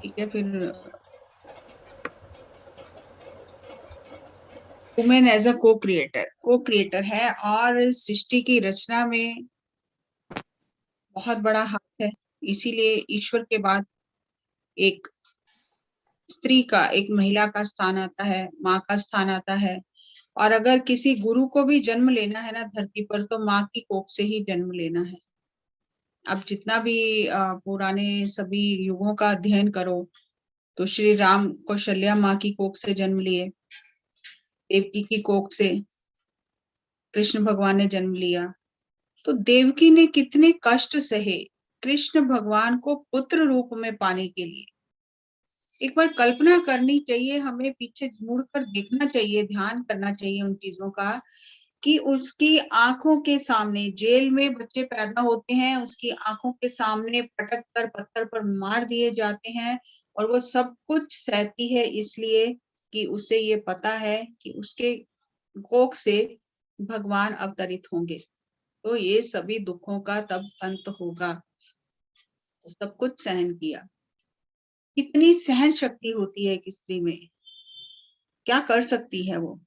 ठीक है। फिर वुमेन एज अ को क्रिएटर है, और सृष्टि की रचना में बहुत बड़ा हाथ है। इसीलिए ईश्वर के बाद एक स्त्री का, एक महिला का स्थान आता है, माँ का स्थान आता है। और अगर किसी गुरु को भी जन्म लेना है ना धरती पर, तो माँ की कोख से ही जन्म लेना है। अब जितना भी पुराने सभी युगों का अध्ययन करो, तो श्री राम कौशल्या माँ की कोख से जन्म लिए, देवकी की कोख से कृष्ण भगवान ने जन्म लिया। तो देवकी ने कितने कष्ट सहे कृष्ण भगवान को पुत्र रूप में पाने के लिए। एक बार कल्पना करनी चाहिए, हमें पीछे मुड़कर देखना चाहिए, ध्यान करना चाहिए उन चीजों का, कि उसकी आंखों के सामने जेल में बच्चे पैदा होते हैं, उसकी आंखों के सामने पटक कर पत्थर पर मार दिए जाते हैं, और वो सब कुछ सहती है इसलिए कि उसे ये पता है कि उसके कोख से भगवान अवतरित होंगे। तो ये सभी दुखों का तब अंत होगा। तो सब कुछ सहन किया। कितनी सहन शक्ति होती है एक स्त्री में, क्या कर सकती है वो।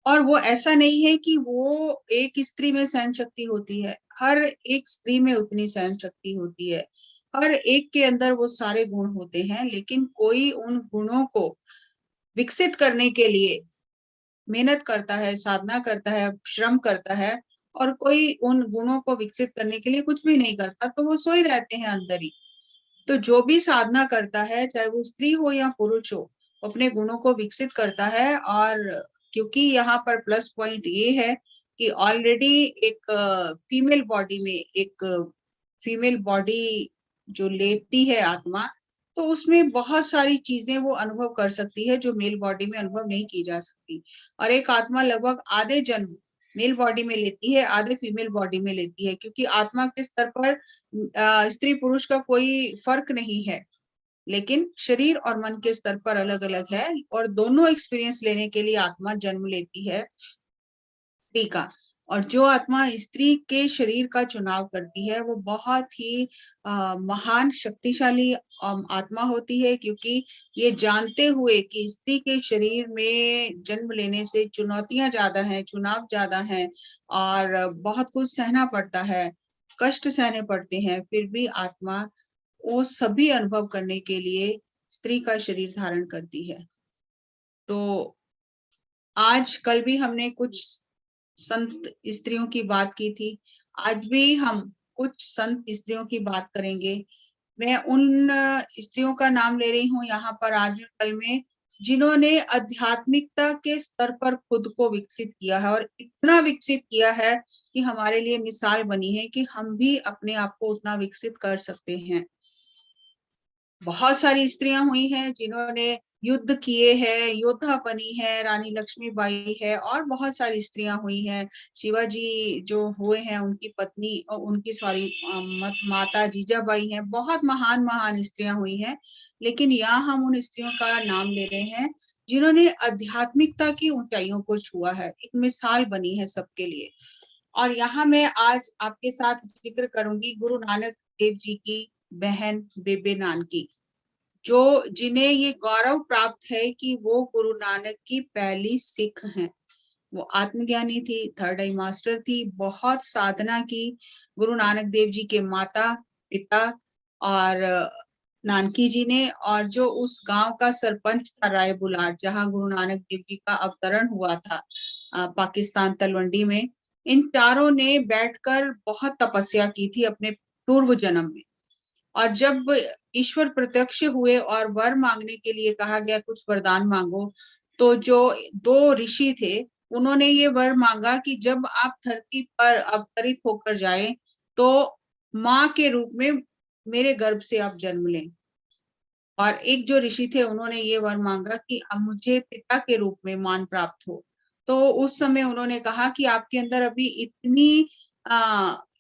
और वो ऐसा नहीं है कि वो एक स्त्री में सहन शक्ति होती है, हर एक स्त्री में उतनी सहन शक्ति होती है। हर एक के अंदर वो सारे गुण होते हैं, लेकिन कोई उन गुणों को विकसित करने के लिए मेहनत करता है, साधना करता है, श्रम करता है, और कोई उन गुणों को विकसित करने के लिए कुछ भी नहीं करता, तो वो सोए रहते हैं अंदर ही। तो जो भी साधना करता है, चाहे वो स्त्री हो या पुरुष हो, अपने गुणों को विकसित करता है। और क्योंकि यहाँ पर प्लस पॉइंट ये है कि ऑलरेडी एक फीमेल बॉडी में, एक फीमेल बॉडी जो लेती है आत्मा, तो उसमें बहुत सारी चीजें वो अनुभव कर सकती है जो मेल बॉडी में अनुभव नहीं की जा सकती। और एक आत्मा लगभग आधे जन्म मेल बॉडी में लेती है, आधे फीमेल बॉडी में लेती है, क्योंकि आत्मा के स्तर पर स्त्री पुरुष का कोई फर्क नहीं है, लेकिन शरीर और मन के स्तर पर अलग अलग है। और दोनों एक्सपीरियंस लेने के लिए आत्मा जन्म लेती है स्त्री का। और जो आत्मा स्त्री के शरीर का चुनाव करती है, वो बहुत ही महान शक्तिशाली आत्मा होती है, क्योंकि ये जानते हुए कि स्त्री के शरीर में जन्म लेने से चुनौतियां ज्यादा हैं, चुनाव ज्यादा हैं, और बहुत कुछ सहना पड़ता है, कष्ट सहने पड़ते हैं, फिर भी आत्मा वो सभी अनुभव करने के लिए स्त्री का शरीर धारण करती है। तो आज कल भी हमने कुछ संत स्त्रियों की बात की थी, आज भी हम कुछ संत स्त्रियों की बात करेंगे। मैं उन स्त्रियों का नाम ले रही हूँ यहाँ पर आज कल में, जिन्होंने आध्यात्मिकता के स्तर पर खुद को विकसित किया है, और इतना विकसित किया है कि हमारे लिए मिसाल बनी है कि हम भी अपने आप को उतना विकसित कर सकते हैं। बहुत सारी स्त्रियां हुई हैं जिन्होंने युद्ध किए हैं, योद्धा बनी है, रानी लक्ष्मीबाई है, और बहुत सारी स्त्रियां हुई हैं। शिवाजी जो हुए हैं, उनकी पत्नी, उनकी सॉरी माता जीजाबाई हैं, बहुत महान महान स्त्रियां हुई हैं। लेकिन यहाँ हम उन स्त्रियों का नाम ले रहे हैं जिन्होंने आध्यात्मिकता की ऊंचाइयों को छुआ है, एक मिसाल बनी है सबके लिए। और यहाँ मैं आज आपके साथ जिक्र करूंगी गुरु नानक देव जी की बहन बेबे नानकी, जो जिन्हें ये गौरव प्राप्त है कि वो गुरु नानक की पहली सिख हैं। वो आत्मज्ञानी थी, थर्ड आई मास्टर थी, बहुत साधना की गुरु नानक देव जी के माता पिता और नानकी जी ने। और जो उस गांव का सरपंच था राय बुलार, जहां गुरु नानक देव जी का अवतरण हुआ था पाकिस्तान तलवंडी में, इन चारों ने बैठकर बहुत तपस्या की थी अपने पूर्व जन्म में। और जब ईश्वर प्रत्यक्ष हुए और वर मांगने के लिए कहा गया कुछ वरदान मांगो, तो जो दो ऋषि थे, उन्होंने ये वर मांगा कि जब आप धरती पर अवतरित होकर जाएं, तो माँ के रूप में मेरे गर्भ से आप जन्म लें। और एक जो ऋषि थे, उन्होंने ये वर मांगा कि अब मुझे पिता के रूप में मान प्राप्त हो। तो उस समय उन्होंने कहा कि आपके अंदर अभी इतनी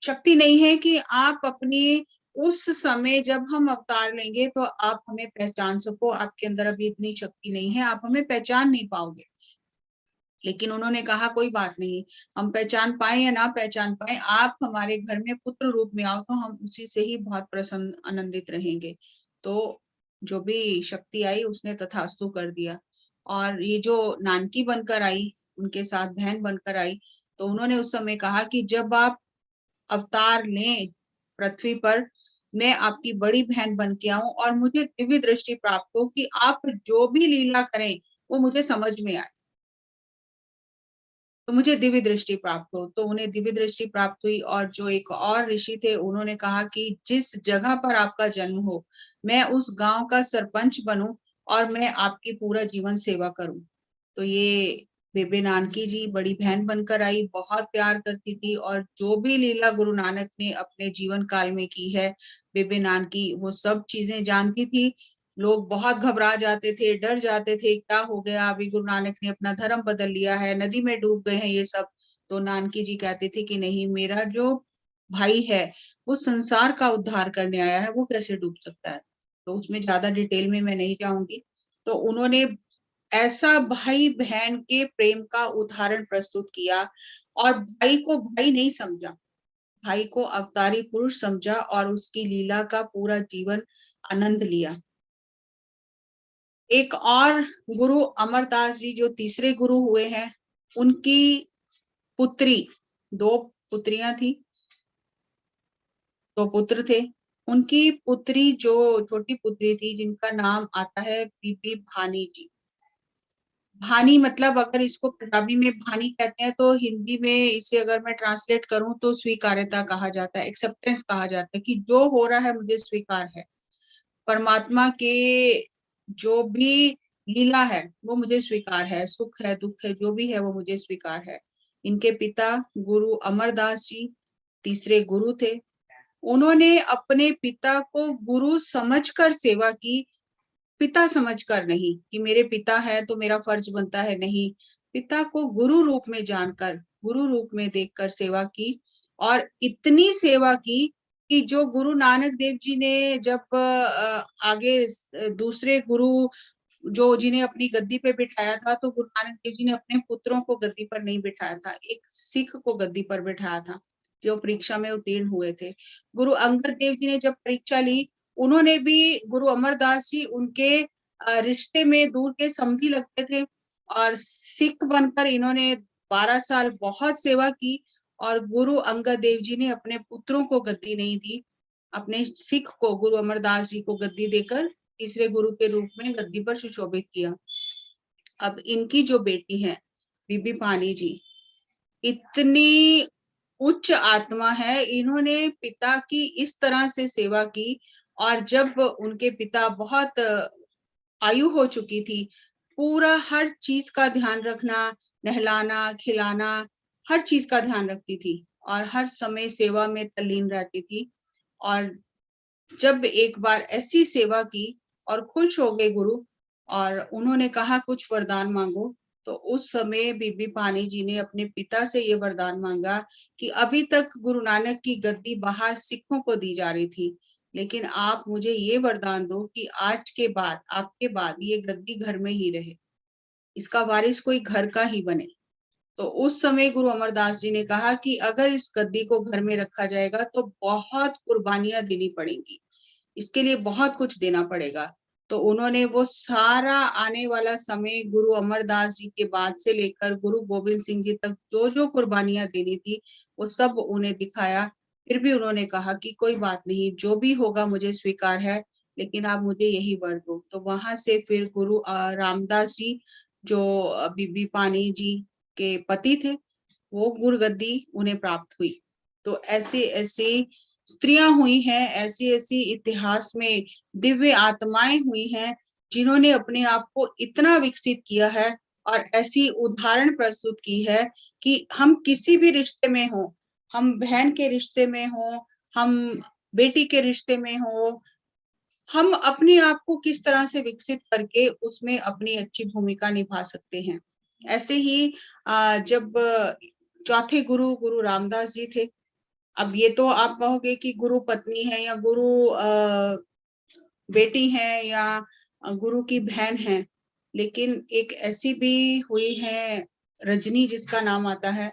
शक्ति नहीं है कि आप अपनी, उस समय जब हम अवतार लेंगे तो आप हमें पहचान सको, आपके अंदर अभी इतनी शक्ति नहीं है, आप हमें पहचान नहीं पाओगे। लेकिन उन्होंने कहा कोई बात नहीं, हम पहचान पाए या ना पहचान पाए, आप हमारे घर में पुत्र रूप में आओ तो हम उसी से ही बहुत प्रसन्न आनंदित रहेंगे। तो जो भी शक्ति आई उसने तथास्तु कर दिया। और ये जो नानकी बनकर आई, उनके साथ बहन बनकर आई, तो उन्होंने उस समय कहा कि जब आप अवतार लें पृथ्वी पर, मैं आपकी बड़ी बहन बन के आऊं और मुझे दिव्य दृष्टि प्राप्त हो कि आप जो भी लीला करें वो मुझे समझ में आए, तो मुझे दिव्य दृष्टि प्राप्त हो। तो उन्हें दिव्य दृष्टि प्राप्त हुई और जो एक और ऋषि थे उन्होंने कहा कि जिस जगह पर आपका जन्म हो, मैं उस गांव का सरपंच बनूं और मैं आपकी पूरा जीवन सेवा करूं। तो ये बेबे नानकी जी बड़ी बहन बनकर आई, बहुत प्यार करती थी और जो भी लीला गुरु नानक ने अपने जीवन काल में की है, बेबे नानकी वो सब चीजें जानती थी। लोग बहुत घबरा जाते थे, डर जाते थे, क्या हो गया, अभी गुरु नानक ने अपना धर्म बदल लिया है, नदी में डूब गए हैं ये सब। तो नानकी जी कहते थे कि नहीं, मेरा जो भाई है वो संसार का उद्धार करने आया है, वो कैसे डूब सकता है। तो उसमें ज्यादा डिटेल में मैं नहीं जाऊंगी। तो उन्होंने ऐसा भाई बहन के प्रेम का उदाहरण प्रस्तुत किया और भाई को भाई नहीं समझा, भाई को अवतारी पुरुष समझा और उसकी लीला का पूरा जीवन आनंद लिया। एक और गुरु अमरदास जी जो तीसरे गुरु हुए हैं, उनकी पुत्री, दो पुत्रियां थी, दो पुत्र थे। उनकी पुत्री जो छोटी पुत्री थी जिनका नाम आता है बीबी भानी जी। भानी मतलब अगर इसको पंजाबी में भानी कहते हैं तो हिंदी में इसे अगर मैं ट्रांसलेट करूं तो स्वीकार्यता कहा जाता है, एक्सेप्टेंस कहा जाता है कि जो हो रहा है मुझे स्वीकार है। परमात्मा के जो भी लीला है वो मुझे स्वीकार है, सुख है दुख है जो भी है वो मुझे स्वीकार है। इनके पिता गुरु अमरदास जी तीसरे गुरु थे। उन्होंने अपने पिता को गुरु समझकर सेवा की, पिता समझकर नहीं कि मेरे पिता है तो मेरा फर्ज बनता है, नहीं, पिता को गुरु रूप में जानकर, गुरु रूप में देखकर सेवा की। और इतनी सेवा की कि जो गुरु नानक देव जी ने जब आगे दूसरे गुरु जो जिन्हें अपनी गद्दी पे बिठाया था, तो गुरु नानक देव जी ने अपने पुत्रों को गद्दी पर नहीं बिठाया था, एक सिख को गद्दी पर बिठाया था जो परीक्षा में उत्तीर्ण हुए थे। गुरु अंगद देव जी ने जब परीक्षा ली, उन्होंने भी, गुरु अमरदास जी उनके रिश्ते में दूर के समधी लगते थे और सिख बनकर इन्होंने 12 साल बहुत सेवा की। और गुरु अंगद देव जी ने अपने पुत्रों को गद्दी नहीं दी, अपने सिख को गुरु अमरदास जी को गद्दी देकर तीसरे गुरु के रूप में गद्दी पर सुशोभित किया। अब इनकी जो बेटी है बीबी पानी जी, इतनी उच्च आत्मा है, इन्होंने पिता की इस तरह से सेवा की। और जब उनके पिता बहुत आयु हो चुकी थी, पूरा हर चीज का ध्यान रखना, नहलाना खिलाना, हर चीज का ध्यान रखती थी और हर समय सेवा में तल्लीन रहती थी। और जब एक बार ऐसी सेवा की और खुश हो गए गुरु और उन्होंने कहा कुछ वरदान मांगो, तो उस समय बीबी पानी जी ने अपने पिता से ये वरदान मांगा कि अभी तक गुरु नानक की गद्दी बाहर सिखों को दी जा रही थी, लेकिन आप मुझे ये वरदान दो कि आज के बाद, आपके बाद ये गद्दी घर में ही रहे, इसका वारिस कोई घर का ही बने। तो उस समय गुरु अमरदास जी ने कहा कि अगर इस गद्दी को घर में रखा जाएगा तो बहुत कुर्बानियां देनी पड़ेंगी, इसके लिए बहुत कुछ देना पड़ेगा। तो उन्होंने वो सारा आने वाला समय गुरु अमरदास जी के बाद से लेकर गुरु गोविंद सिंह जी तक जो जो कुर्बानियां देनी थी वो सब उन्हें दिखाया। फिर भी उन्होंने कहा कि कोई बात नहीं, जो भी होगा मुझे स्वीकार है, लेकिन आप मुझे यही वर दो। तो वहां से फिर गुरु रामदास जी जो बीबी पानी जी के पति थे, वो गुरगद्दी उन्हें प्राप्त हुई। तो ऐसे ऐसे स्त्रियां हुई हैं, ऐसी ऐसी इतिहास में दिव्य आत्माएं हुई हैं जिन्होंने अपने आप को इतना विकसित किया है और ऐसी उदाहरण प्रस्तुत की है कि हम किसी भी रिश्ते में हो, हम बहन के रिश्ते में हो, हम बेटी के रिश्ते में हो, हम अपने आप को किस तरह से विकसित करके उसमें अपनी अच्छी भूमिका निभा सकते हैं। ऐसे ही जब चौथे गुरु गुरु रामदास जी थे। अब ये तो आप कहोगे कि गुरु पत्नी है या गुरु बेटी है या गुरु की बहन है, लेकिन एक ऐसी भी हुई है रजनी जिसका नाम आता है।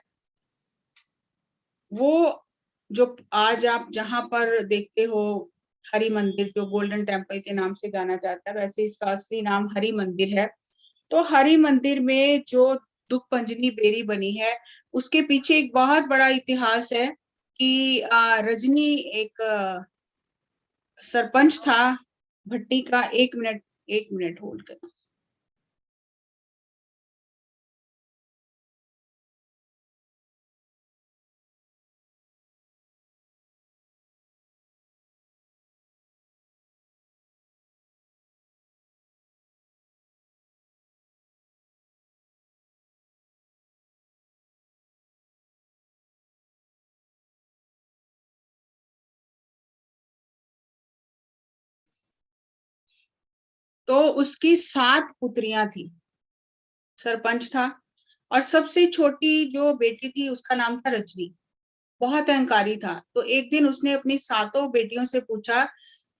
वो जो आज आप जहां पर देखते हो हरि मंदिर, जो गोल्डन टेम्पल के नाम से जाना जाता है, वैसे इसका असली नाम हरि मंदिर है। तो हरि मंदिर में जो दुखभंजनी बेरी बनी है, उसके पीछे एक बहुत बड़ा इतिहास है कि रजनी एक सरपंच था भट्टी का। 1 मिनट, 1 मिनट होल्ड करना। तो उसकी 7 पुत्रियां थी। सरपंच था और सबसे छोटी जो बेटी थी उसका नाम था रजनी। बहुत अहंकारी था। तो एक दिन उसने अपनी सातों बेटियों से पूछा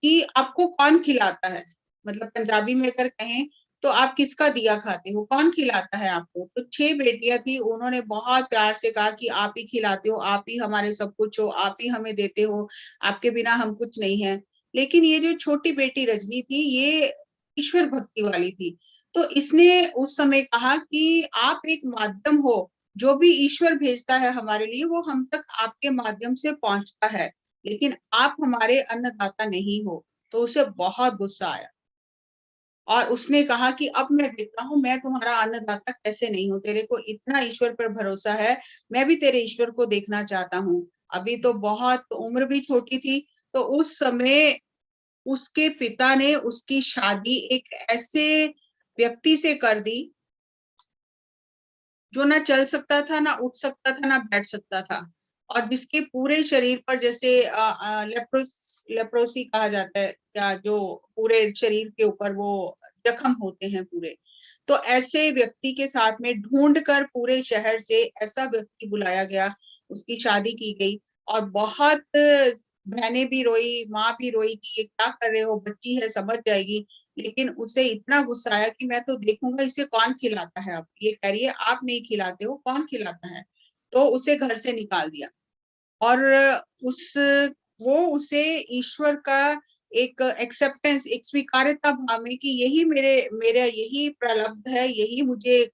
कि आपको कौन खिलाता है? मतलब पंजाबी में अगर कहें तो आप किसका दिया खाते हो, कौन खिलाता है आपको? तो 6 बेटियां थी, उन्होंने बहुत प्यार से कहा कि आप ही खिलाते हो, आप ही हमारे सब कुछ हो, आप ही हमें देते हो, आपके बिना हम कुछ नहीं है। लेकिन ये जो छोटी बेटी रजनी थी, ये ईश्वर भक्ति वाली थी। तो इसने उस समय कहा कि आप एक माध्यम हो, जो भी ईश्वर भेजता है हमारे लिए वो हम तक आपके माध्यम से पहुंचता है, लेकिन आप हमारे अन्नदाता नहीं हो। तो उसे बहुत गुस्सा आया और उसने कहा कि अब मैं देखता हूँ मैं तुम्हारा अन्नदाता कैसे नहीं हूँ, तेरे को इतना ईश्वर पर भरोसा है, मैं भी तेरे ईश्वर को देखना चाहता हूँ। अभी तो बहुत उम्र भी छोटी थी। तो उस समय उसके पिता ने उसकी शादी एक ऐसे व्यक्ति से कर दी जो ना चल सकता था, ना उठ सकता था, ना बैठ सकता था, और जिसके पूरे शरीर पर जैसे लेप्रोसी कहा जाता है, या जो पूरे शरीर के ऊपर वो जख्म होते हैं पूरे। तो ऐसे व्यक्ति के साथ में ढूंढ कर पूरे शहर से ऐसा व्यक्ति बुलाया गया, उसकी शादी की गई। और बहुत बहनें भी रोई, माँ भी रोई कि ये क्या कर रहे हो, बच्ची है समझ जाएगी। लेकिन उसे इतना गुस्सा आया कि मैं तो देखूंगा इसे कौन खिलाता है। आप ये कह रही है आप नहीं खिलाते हो, कौन खिलाता है? तो उसे घर से निकाल दिया। और उस वो उसे ईश्वर का एक एक्सेप्टेंस, एक स्वीकार्यता भाव में कि यही मेरे मेरा यही प्रलब्ध है, यही मुझे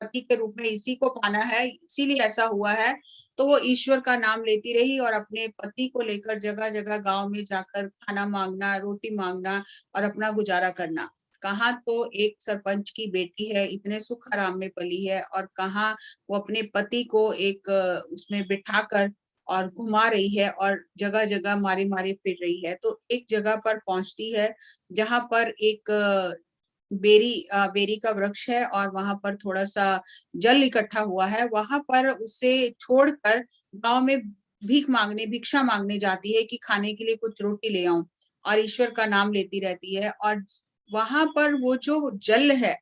पति के रूप में इसी को पाना है, इसीलिए ऐसा हुआ है। तो वो ईश्वर का नाम लेती रही और अपने पति को लेकर जगह जगह गांव में जाकर खाना मांगना, रोटी मांगना और अपना गुजारा करना। कहाँ तो एक सरपंच की बेटी है, इतने सुख आराम में पली है, और कहाँ वो अपने पति को एक उसमें बिठाकर और घुमा रही है और जगह जगह मारी मारी फिर रही है। तो एक जगह पर पहुंचती है जहां पर एक बेरी का वृक्ष है और वहां पर थोड़ा सा जल इकट्ठा हुआ है। वहां पर उसे छोड़कर गांव में भिक्षा मांगने जाती है कि खाने के लिए कुछ रोटी ले आऊं, और ईश्वर का नाम लेती रहती है। और वहां पर वो जो जल है,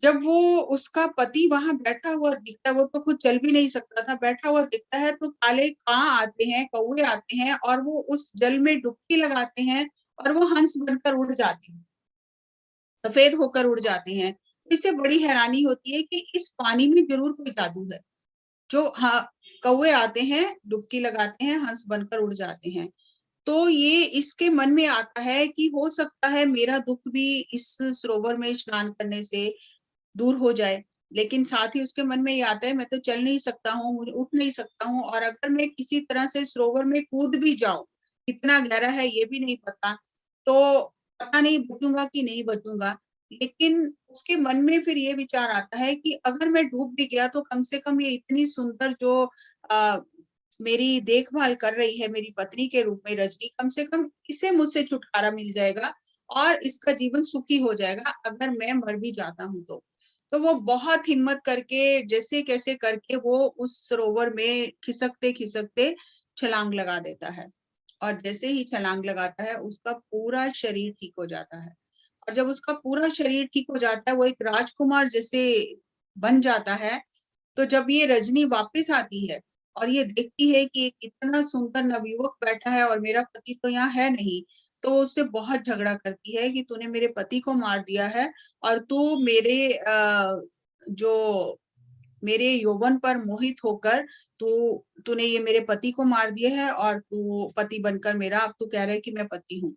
जब वो उसका पति वहां बैठा हुआ दिखता है, वो तो खुद चल भी नहीं सकता था, बैठा हुआ दिखता है, तो काले कां आते हैं, कौवे आते हैं और वो उस जल में डुबकी लगाते हैं और वो हंस बनकर उड़ जाते हैं, सफेद होकर उड़ जाते हैं। तो इससे बड़ी हैरानी होती है कि इस पानी में जरूर कोई जादू है। जो हाँ, कौवे आते हैं, डुबकी लगाते हैं, हंस बनकर उड़ जाते हैं। तो ये इसके मन में आता है कि हो सकता है मेरा दुख भी इस सरोवर में स्नान करने से दूर हो जाए। लेकिन साथ ही उसके मन में ये आता है मैं तो चल नहीं सकता हूँ, मुझे उठ नहीं सकता हूँ, और अगर मैं किसी तरह से सरोवर में कूद भी जाऊं, कितना गहरा है ये भी नहीं पता, तो पता नहीं बचूंगा कि नहीं बचूंगा। लेकिन उसके मन में फिर ये विचार आता है कि अगर मैं डूब भी गया तो कम से कम ये इतनी सुंदर जो आ, मेरी देखभाल कर रही है मेरी पत्नी के रूप में रजनी, कम से कम इसे मुझसे छुटकारा मिल जाएगा और इसका जीवन सुखी हो जाएगा अगर मैं मर भी जाता हूं तो। तो वो बहुत हिम्मत करके जैसे कैसे करके वो उस सरोवर में खिसकते खिसकते छलांग लगा देता है। और जैसे ही छलांग लगाता है उसका पूरा शरीर ठीक हो जाता है। और जब उसका पूरा शरीर ठीक हो जाता है वो एक राजकुमार जैसे बन जाता है। तो जब ये रजनी वापस आती है और ये देखती है कि एक इतना सुंदर नवयुवक बैठा है और मेरा पति तो यहाँ है नहीं, तो वो उससे बहुत झगड़ा करती है कि तूने मेरे पति को मार दिया है और तू मेरे जो मेरे यौवन पर मोहित होकर तूने ये मेरे पति को मार दिया है और तू पति बनकर मेरा अब तू कह रहा है कि मैं पति हूँ,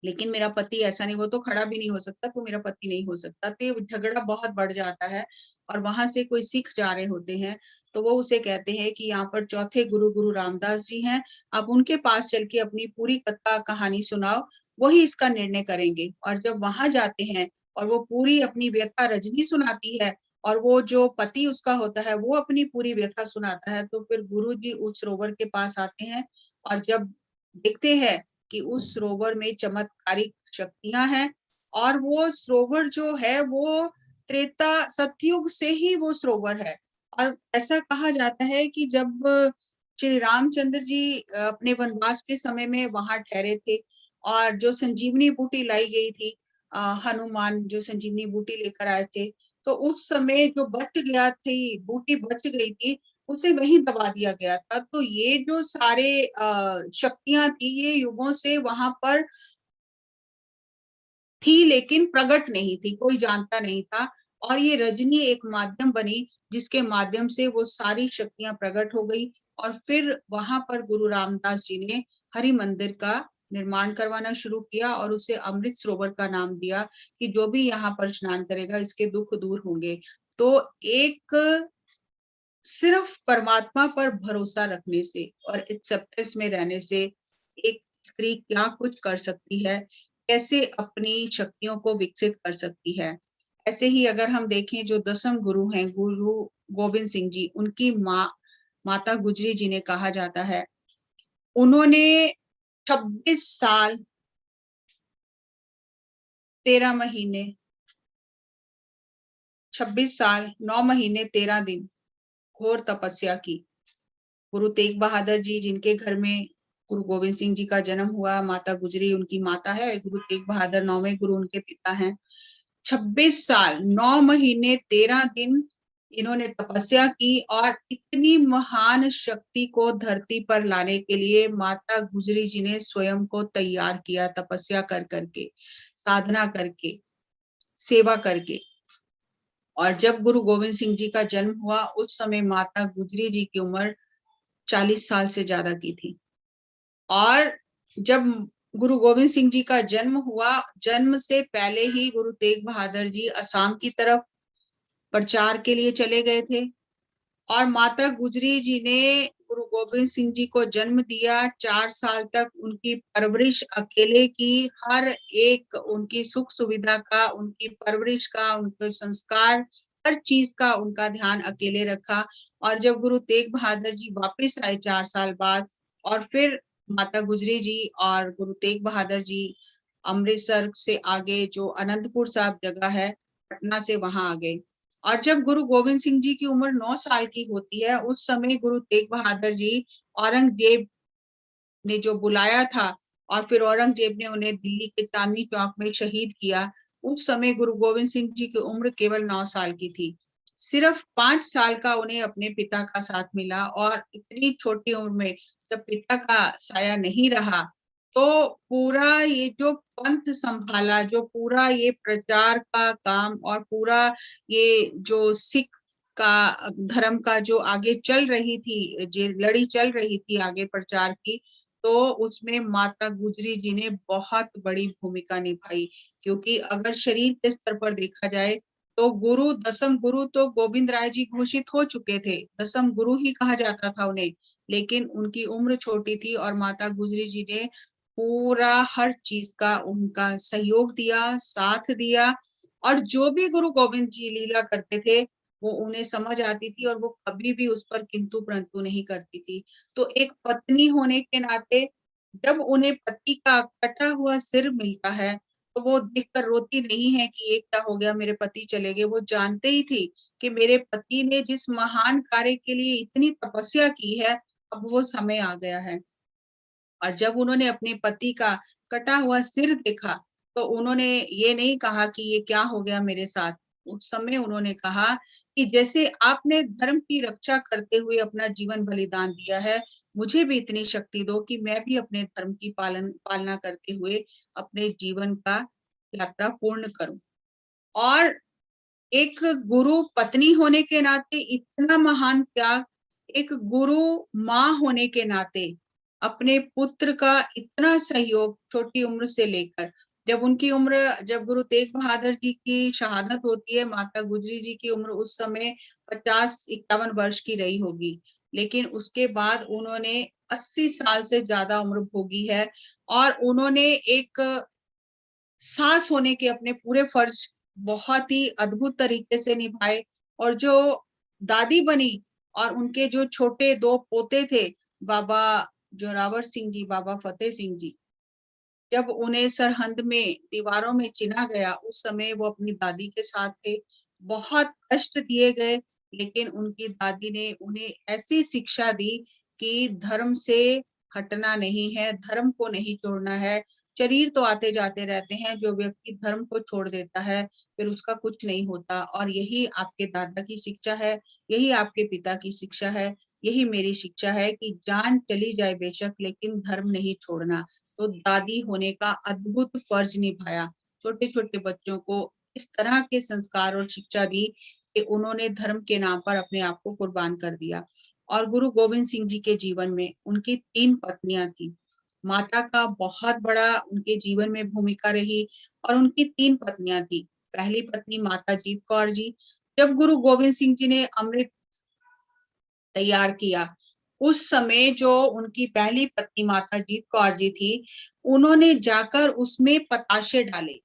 लेकिन मेरा पति ऐसा नहीं, वो तो खड़ा भी नहीं हो सकता, तू मेरा पति नहीं हो सकता। तो ये झगड़ा बहुत बढ़ जाता है और वहां से कोई सिख जा रहे होते हैं, तो वो उसे कहते हैं कि यहाँ पर चौथे गुरु गुरु रामदास जी हैं, आप उनके पास चल के अपनी पूरी कथा कहानी सुनाओ, वही इसका निर्णय करेंगे। और जब वहां जाते हैं और वो पूरी अपनी व्यथा रजनी सुनाती है और वो जो पति उसका होता है वो अपनी पूरी व्यथा सुनाता है, तो फिर गुरु जी उस सरोवर के पास आते हैं और जब देखते हैं कि उस सरोवर में चमत्कारिक शक्तियां हैं और वो सरोवर जो है वो त्रेता सतयुग से ही वो सरोवर है। और ऐसा कहा जाता है कि जब श्री रामचंद्र जी अपने वनवास के समय में वहां ठहरे थे और जो संजीवनी बूटी लाई गई थी, हनुमान जो संजीवनी बूटी लेकर आए थे, तो उस समय जो बच गया थी, बूटी बच गई थी, उसे वहीं दबा दिया गया था। तो ये जो सारे शक्तियां थी ये युगों से वहां पर थी, लेकिन प्रकट नहीं थी, कोई जानता नहीं था। और ये रजनी एक माध्यम बनी जिसके माध्यम से वो सारी शक्तियां प्रकट हो गई और फिर वहां पर गुरु रामदास जी ने हरि मंदिर का निर्माण करवाना शुरू किया और उसे अमृत सरोवर का नाम दिया कि जो भी यहाँ पर स्नान करेगा इसके दुख दूर होंगे। तो एक सिर्फ परमात्मा पर भरोसा रखने से और एक्सेप्टेंस में रहने से एक स्त्री क्या कुछ कर सकती है, कैसे अपनी शक्तियों को विकसित कर सकती है। ऐसे ही अगर हम देखें जो दसम गुरु हैं, गुरु गोविंद सिंह जी, उनकी माता गुजरी जी ने कहा जाता है, उन्होंने 26 साल 13 महीने 26 साल 9 महीने 13 दिन घोर तपस्या की। गुरु तेग बहादुर जी जिनके घर में गुरु गोविंद सिंह जी का जन्म हुआ, माता गुजरी उनकी माता है, गुरु तेग बहादुर 9वें गुरु उनके पिता हैं। 26 साल 9 महीने 13 दिन इन्होंने तपस्या की और इतनी महान शक्ति को धरती पर लाने के लिए माता गुजरी जी ने स्वयं को तैयार किया, तपस्या कर करके, साधना करके, सेवा करके। और जब गुरु गोविंद सिंह जी का जन्म हुआ उस समय माता गुजरी जी की उम्र 40 साल से ज्यादा की थी। और जब गुरु गोविंद सिंह जी का जन्म हुआ, जन्म से पहले ही गुरु तेग बहादुर जी असम की तरफ प्रचार के लिए चले गए थे और माता गुजरी जी ने गुरु गोविंद सिंह जी को जन्म दिया। 4 साल तक उनकी परवरिश अकेले की, हर एक उनकी सुख सुविधा का, उनकी परवरिश का, उनके संस्कार, हर चीज का उनका ध्यान अकेले रखा। और जब गुरु तेग बहादुर जी वापस आए 4 साल बाद और फिर माता गुजरी जी और गुरु तेग बहादुर जी अमृतसर से आगे जो अनंतपुर साहिब जगह है पटना से वहां आ गए। और जब गुरु गोविंद सिंह जी की उम्र 9 साल की होती है उस समय गुरु तेग बहादुर जी औरंगजेब ने जो बुलाया था और फिर औरंगजेब ने उन्हें दिल्ली के चांदनी चौक में शहीद किया, उस समय गुरु गोविंद सिंह जी की उम्र केवल 9 साल की थी। सिर्फ 5 साल का उन्हें अपने पिता का साथ मिला और इतनी छोटी उम्र में जब पिता का साया नहीं रहा तो पूरा ये जो पंथ संभाला, जो पूरा ये प्रचार का काम और पूरा ये जो सिख का धर्म का जो आगे चल रही थी, जो लड़ी चल रही थी आगे प्रचार की, तो उसमें माता गुजरी जी ने बहुत बड़ी भूमिका निभाई। क्योंकि अगर शरीर के स्तर पर देखा जाए तो गुरु, दसम गुरु तो गोविंद राय जी घोषित हो चुके थे, दसम गुरु ही कहा जाता था उन्हें, लेकिन उनकी उम्र छोटी थी और माता गुजरी जी ने पूरा हर चीज का उनका सहयोग दिया, साथ दिया। और जो भी गुरु गोविंद जी लीला करते थे वो उन्हें समझ आती थी और वो कभी भी उस पर किंतु परंतु नहीं करती थी। तो एक पत्नी होने के नाते जब उन्हें पति का कटा हुआ सिर मिलता है तो वो देखकर रोती नहीं है कि ये क्या हो गया, मेरे पति चले गए। वो जानते ही थी कि मेरे पति ने जिस महान कार्य के लिए इतनी तपस्या की है अब वो समय आ गया है। और जब उन्होंने अपने पति का कटा हुआ सिर देखा तो उन्होंने ये नहीं कहा कि ये क्या हो गया मेरे साथ। उस समय उन्होंने कहा कि जैसे आपने धर्म की रक्षा करते हुए अपना जीवन बलिदान दिया है, मुझे भी इतनी शक्ति दो कि मैं भी अपने धर्म की पालना करते हुए अपने जीवन का यात्रा पूर्ण करूं। और एक गुरु पत्नी होने के नाते इतना महान त्याग, एक गुरु माँ होने के नाते अपने पुत्र का इतना सहयोग छोटी उम्र से लेकर, जब गुरु तेग बहादुर जी की शहादत होती है, माता गुजरी जी की उम्र उस समय 50-51 वर्ष की रही होगी, लेकिन उसके बाद उन्होंने 80 साल से ज्यादा उम्र भोगी है और उन्होंने एक सास होने के अपने पूरे फर्ज बहुत ही अद्भुत तरीके से निभाए। और जो दादी बनी और उनके जो छोटे 2 पोते थे, बाबा जोरावर सिंह जी, बाबा फतेह सिंह जी, जब उन्हें सरहंद में दीवारों में चिना गया, उस समय वो अपनी दादी के साथ थे। बहुत कष्ट दिए गए, लेकिन उनकी दादी ने उन्हें ऐसी शिक्षा दी कि धर्म से हटना नहीं है, धर्म को नहीं छोड़ना है। शरीर तो आते-जाते रहते हैं, जो व्यक्ति धर्म को छोड़ देता है, फिर उसका कुछ नहीं होता। और यही आपके दादा की शिक्षा है, यही आपके पिता की शिक्षा है, यही मेरी शिक्षा है कि जान चली जाए बेशक, लेकिन धर्म नहीं छोड़ना। तो दादी होने का अद्भुत फर्ज निभाया। छोटे-छोटे बच्चों को इस तरह के संस्कार और शिक्षा दी कि उन्होंने धर्म के नाम पर अपने आप को कुर्बान कर दिया। और गुरु गोविंद सिंह जी के जीवन में उनकी 3 पत्नियाँ थी। माता का बहुत बड़ा उनके जीवन में भूमिका रही और उनकी 3 पत्नियाँ थी। पहली पत्नी माता जीत कौर जी, जब गुरु गोविंद सिंह जी ने अमृत तैयार किया, उस समय जो उनकी पहली पत्नी माता जीत कौर जी थी, उन्होंने जाकर उसमें पताशे डाले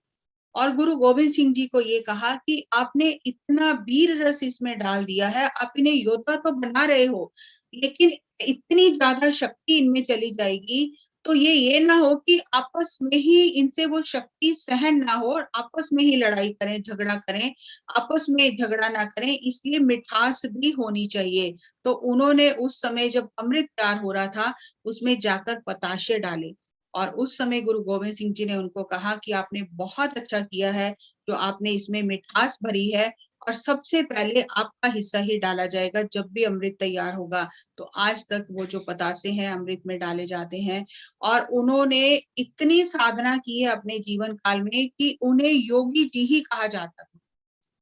और गुरु गोविंद सिंह जी को ये कहा कि आपने इतना वीर रस इसमें डाल दिया है, आप इन्हें योद्धा तो बना रहे हो, लेकिन इतनी ज़्यादा शक्ति इनमें चली जाएगी, तो ये ना हो कि आपस में ही इनसे वो शक्ति सहन ना हो और आपस में ही लड़ाई करें, झगड़ा करें, आपस में झगड़ा ना करें, इसलिए मिठास भी होनी चाहिए। तो उन्होंने उस समय जब अमृत तैयार हो रहा था, उसमें जाकर पताशे डाले। और उस समय गुरु गोविंद सिंह जी ने उनको कहा कि आपने बहुत अच्छा किया है, जो आपने इसमें मिठास भरी है और सबसे पहले आपका हिस्सा ही डाला जाएगा जब भी अमृत तैयार होगा। तो आज तक वो जो पतासे हैं अमृत में डाले जाते हैं और उन्होंने इतनी साधना की है अपने जीवन काल में कि उन्हें योगी जी ही कहा जाता था।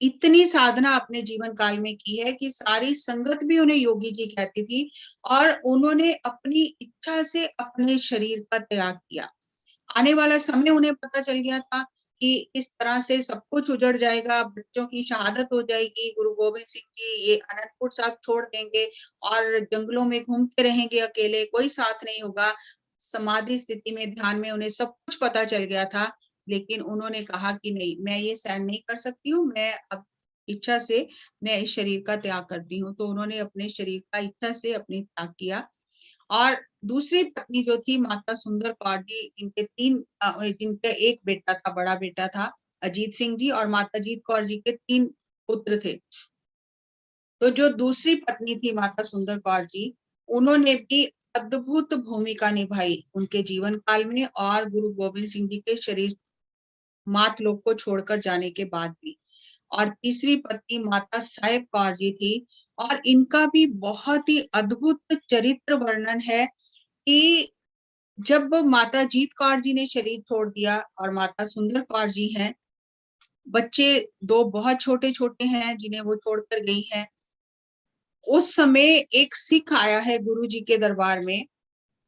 इतनी साधना अपने जीवन काल में की है कि सारी संगत भी उन्हें योगी जी कहती थी और उन्होंने अपनी इच्छा से अपने शरीर का त्याग किया। आने वाला समय उन्हें पता चल गया था कि इस तरह से सब कुछ उजड़ जाएगा, बच्चों की शहादत हो जाएगी, गुरु गोविंद सिंह जी ये अनंतपुर साहिब छोड़ देंगे और जंगलों में घूमते रहेंगे अकेले, कोई साथ नहीं होगा। समाधि स्थिति में, ध्यान में उन्हें सब कुछ पता चल गया था, लेकिन उन्होंने कहा कि नहीं, मैं ये सहन नहीं कर सकती हूँ, मैं अब इच्छा से मैं इस शरीर का त्याग करती हूँ। तो उन्होंने अपने शरीर का इच्छा से अपनी त्याग किया। और दूसरी पत्नी जो थी माता सुंदर कौर जी, जिनके एक बेटा था, बड़ा बेटा था अजीत सिंह जी और माता जीत कौर जी के 3 पुत्र थे। तो जो दूसरी पत्नी थी माता सुंदर कौर जी, उन्होंने भी अद्भुत भूमिका निभाई उनके जीवन काल में और गुरु गोविंद सिंह जी के शरीर मात लोक को छोड़कर जाने के बाद भी। और तीसरी पत्नी माता साहेब कौर जी थी और इनका भी बहुत ही अद्भुत चरित्र वर्णन है कि जब माता जीत कौर जी ने शरीर छोड़ दिया और माता सुंदर कौर जी हैं, बच्चे 2 बहुत छोटे-छोटे हैं जिन्हें वो छोड़कर गई हैं। उस समय एक सिख आया है गुरु जी के दरबार में,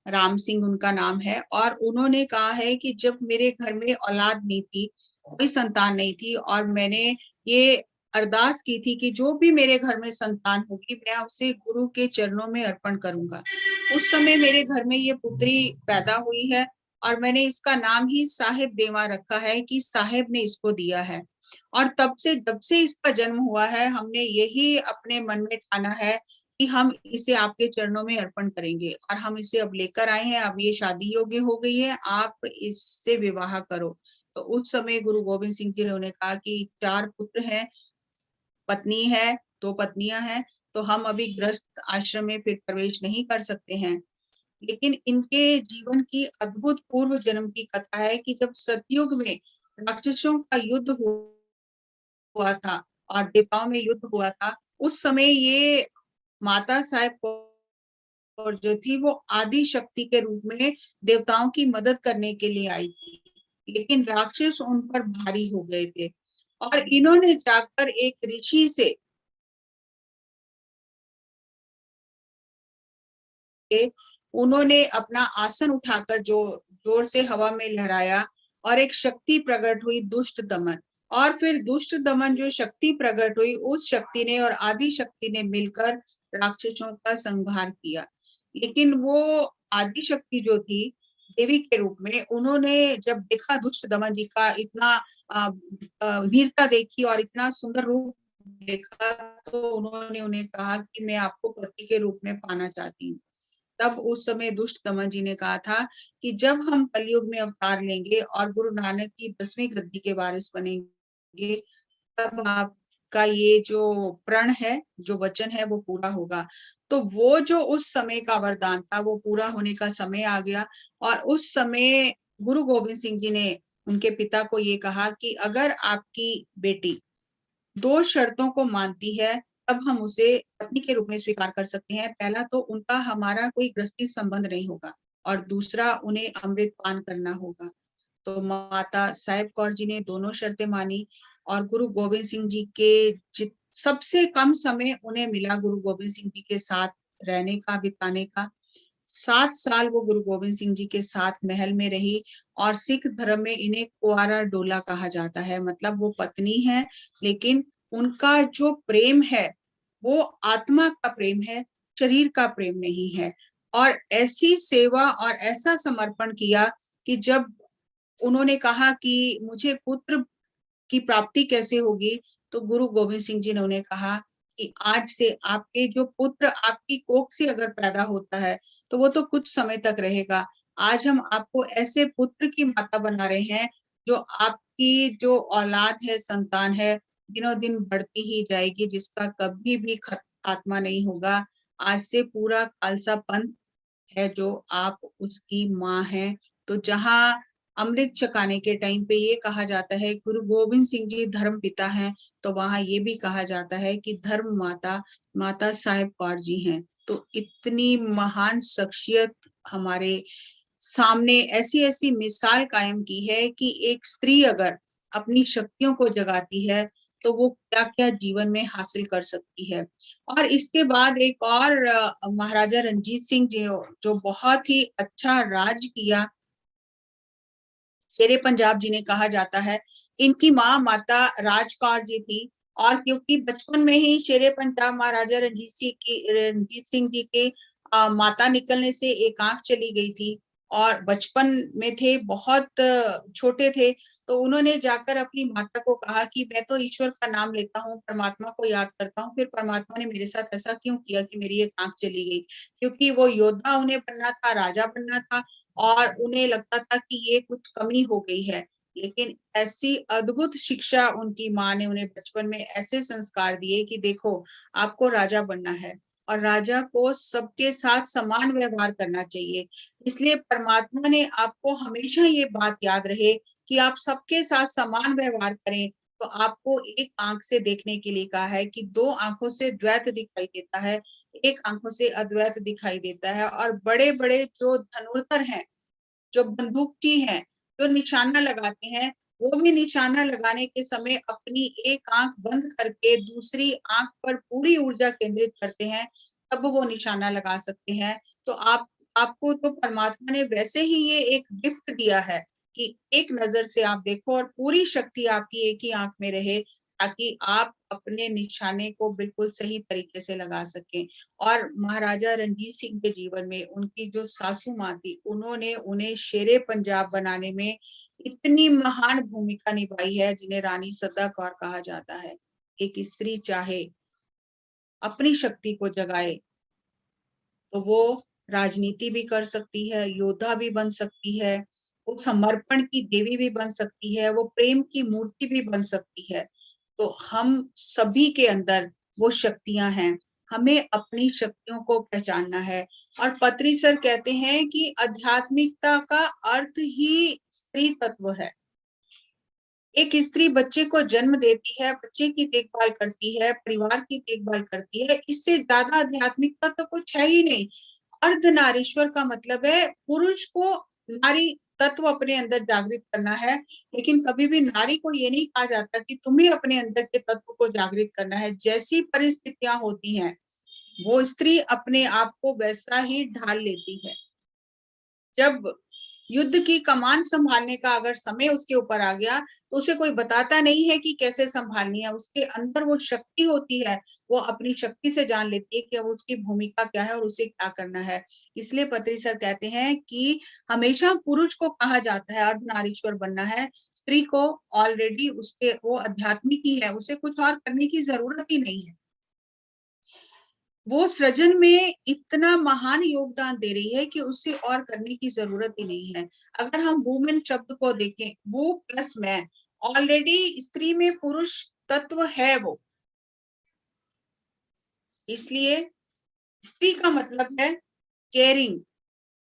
राम सिंह उनका नाम है और उन्होंने कहा है कि जब मेरे घर में औलाद नहीं थी, कोई संतान नहीं थी और मैंने ये अरदास की थी कि जो भी मेरे घर में संतान होगी, मैं उसे गुरु के चरणों में अर्पण करूँगा। उस समय मेरे घर में ये पुत्री पैदा हुई है और मैंने इसका नाम ही साहिब देवा रखा है कि साहिब ने इसको दिया है। और तब से जब से इसका जन्म हुआ है, हमने यही अपने मन में ठाना है कि हम इसे आपके चरणों में अर्पण करेंगे और हम इसे अब लेकर आए हैं, अब ये शादी योग्य हो गई है, आप इससे विवाह करो। तो उस समय गुरु गोविंद सिंह जी ने उन्हें कहा कि 4 पुत्र हैं, पत्नी है, 2 पत्नियाँ हैं, तो हम अभी गृहस्थ आश्रम में फिर प्रवेश नहीं कर सकते हैं। लेकिन इनके जीवन की अद्भुत पूर्व जन्म की कथा है कि जब सतयुग में राक्षसों का युद्ध हुआ था और देवताओं में युद्ध हुआ था, उस समय ये माता साहेब कौर जो थी वो आदि शक्ति के रूप में देवताओं की मदद करने के लिए आई थी, लेकिन राक्षस उन पर भारी हो गए थे। और इन्होंने जाकर एक ऋषि से उन्होंने अपना आसन उठाकर जो जोर से हवा में लहराया और एक शक्ति प्रकट हुई, दुष्ट दमन। और फिर दुष्ट दमन जो शक्ति प्रकट हुई, उस शक्ति ने और आदि शक्ति ने मिलकर राक्षसों का संहार किया। लेकिन वो आदि शक्ति जो थी देवी के रूप में, उन्होंने जब देखा दुष्ट दमन जी का इतना वीरता देखी और इतना सुंदर रूप देखा, तो उन्होंने उन्हें कहा कि मैं आपको पति के रूप में पाना चाहती हूँ। तब उस समय दुष्ट दमन जी ने कहा था कि जब हम कलयुग में अवतार लेंगे और गुरु नानक की 10वीं गद्दी के वारिस बनेंगे, तब आपका ये जो प्रण है, जो वचन है, वो पूरा होगा। तो वो जो उस समय का वरदान था, वो पूरा होने का समय आ गया। और उस समय गुरु गोविंद सिंह जी ने उनके पिता को ये कहा कि अगर आपकी बेटी 2 शर्तों को मानती है, तब हम उसे पत्नी के रूप में स्वीकार कर सकते हैं। पहला तो उनका हमारा कोई गृहस्थी संबंध नहीं होगा और दूसरा उन्हें अमृत पान करना होगा। तो माता साहेब कौर जी ने दोनों शर्तें मानी और गुरु गोविंद सिंह जी के सबसे कम समय उन्हें मिला गुरु गोविंद सिंह जी के साथ रहने का, बिताने का। 7 साल वो गुरु गोविंद सिंह जी के साथ महल में रही और सिख धर्म में इन्हें कुंवारा डोला कहा जाता है। मतलब वो पत्नी है, लेकिन उनका जो प्रेम है वो आत्मा का प्रेम है, शरीर का प्रेम नहीं है। और ऐसी सेवा और ऐसा समर्पण किया कि जब उन्होंने कहा कि मुझे पुत्र की प्राप्ति कैसे होगी, तो गुरु गोविंद सिंह जी ने उन्हें कहा कि आज से आपके जो पुत्र आपकी कोख से अगर पैदा होता है, तो वो तो कुछ समय तक रहेगा। आज हम आपको ऐसे पुत्र की माता बना रहे हैं, जो आपकी जो औलाद है, संतान है, दिनों-दिन बढ़ती ही जाएगी, जिसका कभी भी खात्मा नहीं होगा। आज से पूरा खालसा पंथ है जो आप उसकी माँ हैं। तो जहाँ अमृत छकाने के टाइम पे ये कहा जाता है गुरु गोविंद सिंह जी धर्म पिता हैं, तो वहाँ ये भी कहा जाता है कि धर्म माता माता साहेब कौर जी हैं। तो इतनी महान शख्सियत हमारे सामने ऐसी-ऐसी मिसाल कायम की है कि एक स्त्री अगर अपनी शक्तियों को जगाती है, तो वो क्या-क्या जीवन में हासिल कर सकती है। और इसके बाद एक और महाराजा रणजीत सिंह जी जो बहुत ही अच्छा राज किया, शेरे पंजाब जिन्हें कहा जाता है। इनकी माँ माता राज कौर जी थी और क्योंकि बचपन में ही शेरे पंजाब महाराजा रणजीत सिंह जी के माता निकलने से एक आँख चली गई थी और बचपन में थे, बहुत छोटे थे, तो उन्होंने जाकर अपनी माता को कहा कि मैं तो ईश्वर का नाम लेता हूँ, परमात्मा को याद करता हूँ, फिर परमात्मा ने मेरे साथ ऐसा क्यों किया कि मेरी एक आँख चली गई? क्योंकि वो योद्धा उन्हें बनना था, राजा बनना था और उन्हें लगता था कि ये कुछ कमी हो गई है। लेकिन ऐसी अद्भुत शिक्षा उनकी माँ ने उन्हें बचपन में ऐसे संस्कार दिए कि देखो, आपको राजा बनना है और राजा को सबके साथ समान व्यवहार करना चाहिए। इसलिए परमात्मा ने आपको हमेशा ये बात याद रहे कि आप सबके साथ समान व्यवहार करें, तो आपको एक आँख से देखने के लिए कहा है कि 2 आँखों से द्वैत दिखाई देता है, एक आँखों से अद्वैत दिखाई देता है और बड़े-बड़े जो धनुर्धर हैं, जो बंदूकची हैं, जो निशाना लगाते हैं, वो भी निशाना लगाने के समय अपनी एक आँख बंद करके दूसरी आँख पर पूरी ऊर्जा केंद्रित करते हैं, तब वो निशाना लगा सकते हैं। तो आपको तो परमात्मा ने वैसे ही ये एक गिफ्ट दिया है कि एक नज़र से आप देखो और पूरी शक्ति आपकी एक ही आँख में रहे, ताकि आप अपने निशाने को बिल्कुल सही तरीके से लगा सकें। और महाराजा रणजीत सिंह के जीवन में उनकी जो सासू माँ थी, उन्होंने उन्हें शेरे पंजाब बनाने में इतनी महान भूमिका निभाई है, जिन्हें रानी सदा कौर कहा जाता है। एक स्त्री चाहे अपनी शक्ति को जगाए, तो वो राजनीति भी कर सकती है, योद्धा भी बन सकती है, वो समर्पण की देवी भी बन सकती है, वो प्रेम की मूर्ति भी बन सकती है। तो हम सभी के अंदर वो शक्तियाँ हैं, हमें अपनी शक्तियों को पहचानना है। और पत्री सर कहते हैं कि आध्यात्मिकता का अर्थ ही स्त्री तत्व है। एक स्त्री बच्चे को जन्म देती है, बच्चे की देखभाल करती है, परिवार की देखभाल करती है, इससे ज़्यादा आध्यात्मिकता तो कुछ है ही नहीं। अर्धनारीश्वर का मतलब है पुरुष को नारी तत्व अपने अंदर जागृत करना है, लेकिन कभी भी नारी को ये नहीं कहा जाता कि तुम्हें अपने अंदर के तत्व को जागृत करना है। जैसी परिस्थितियां होती हैं, वो स्त्री अपने आप को वैसा ही ढाल लेती है। जब युद्ध की कमान संभालने का अगर समय उसके ऊपर आ गया, तो उसे कोई बताता नहीं है कि कैसे संभालनी है। उसके अंदर वो शक्ति होती है, वो अपनी शक्ति से जान लेती है कि अब उसकी भूमिका क्या है और उसे क्या करना है। इसलिए पत्री सर कहते हैं कि हमेशा पुरुष को कहा जाता है अर्धनारीश्वर बनना है, स्त्री को ऑलरेडी उसके वो आध्यात्मिक ही है, उसे कुछ और करने की जरूरत ही नहीं है। वो सृजन में इतना महान योगदान दे रही है कि उसे और करने की जरूरत ही नहीं है। अगर हम वुमेन शब्द को देखें, वो प्लस मैन, ऑलरेडी स्त्री में पुरुष तत्व है वो। इसलिए स्त्री का मतलब है caring,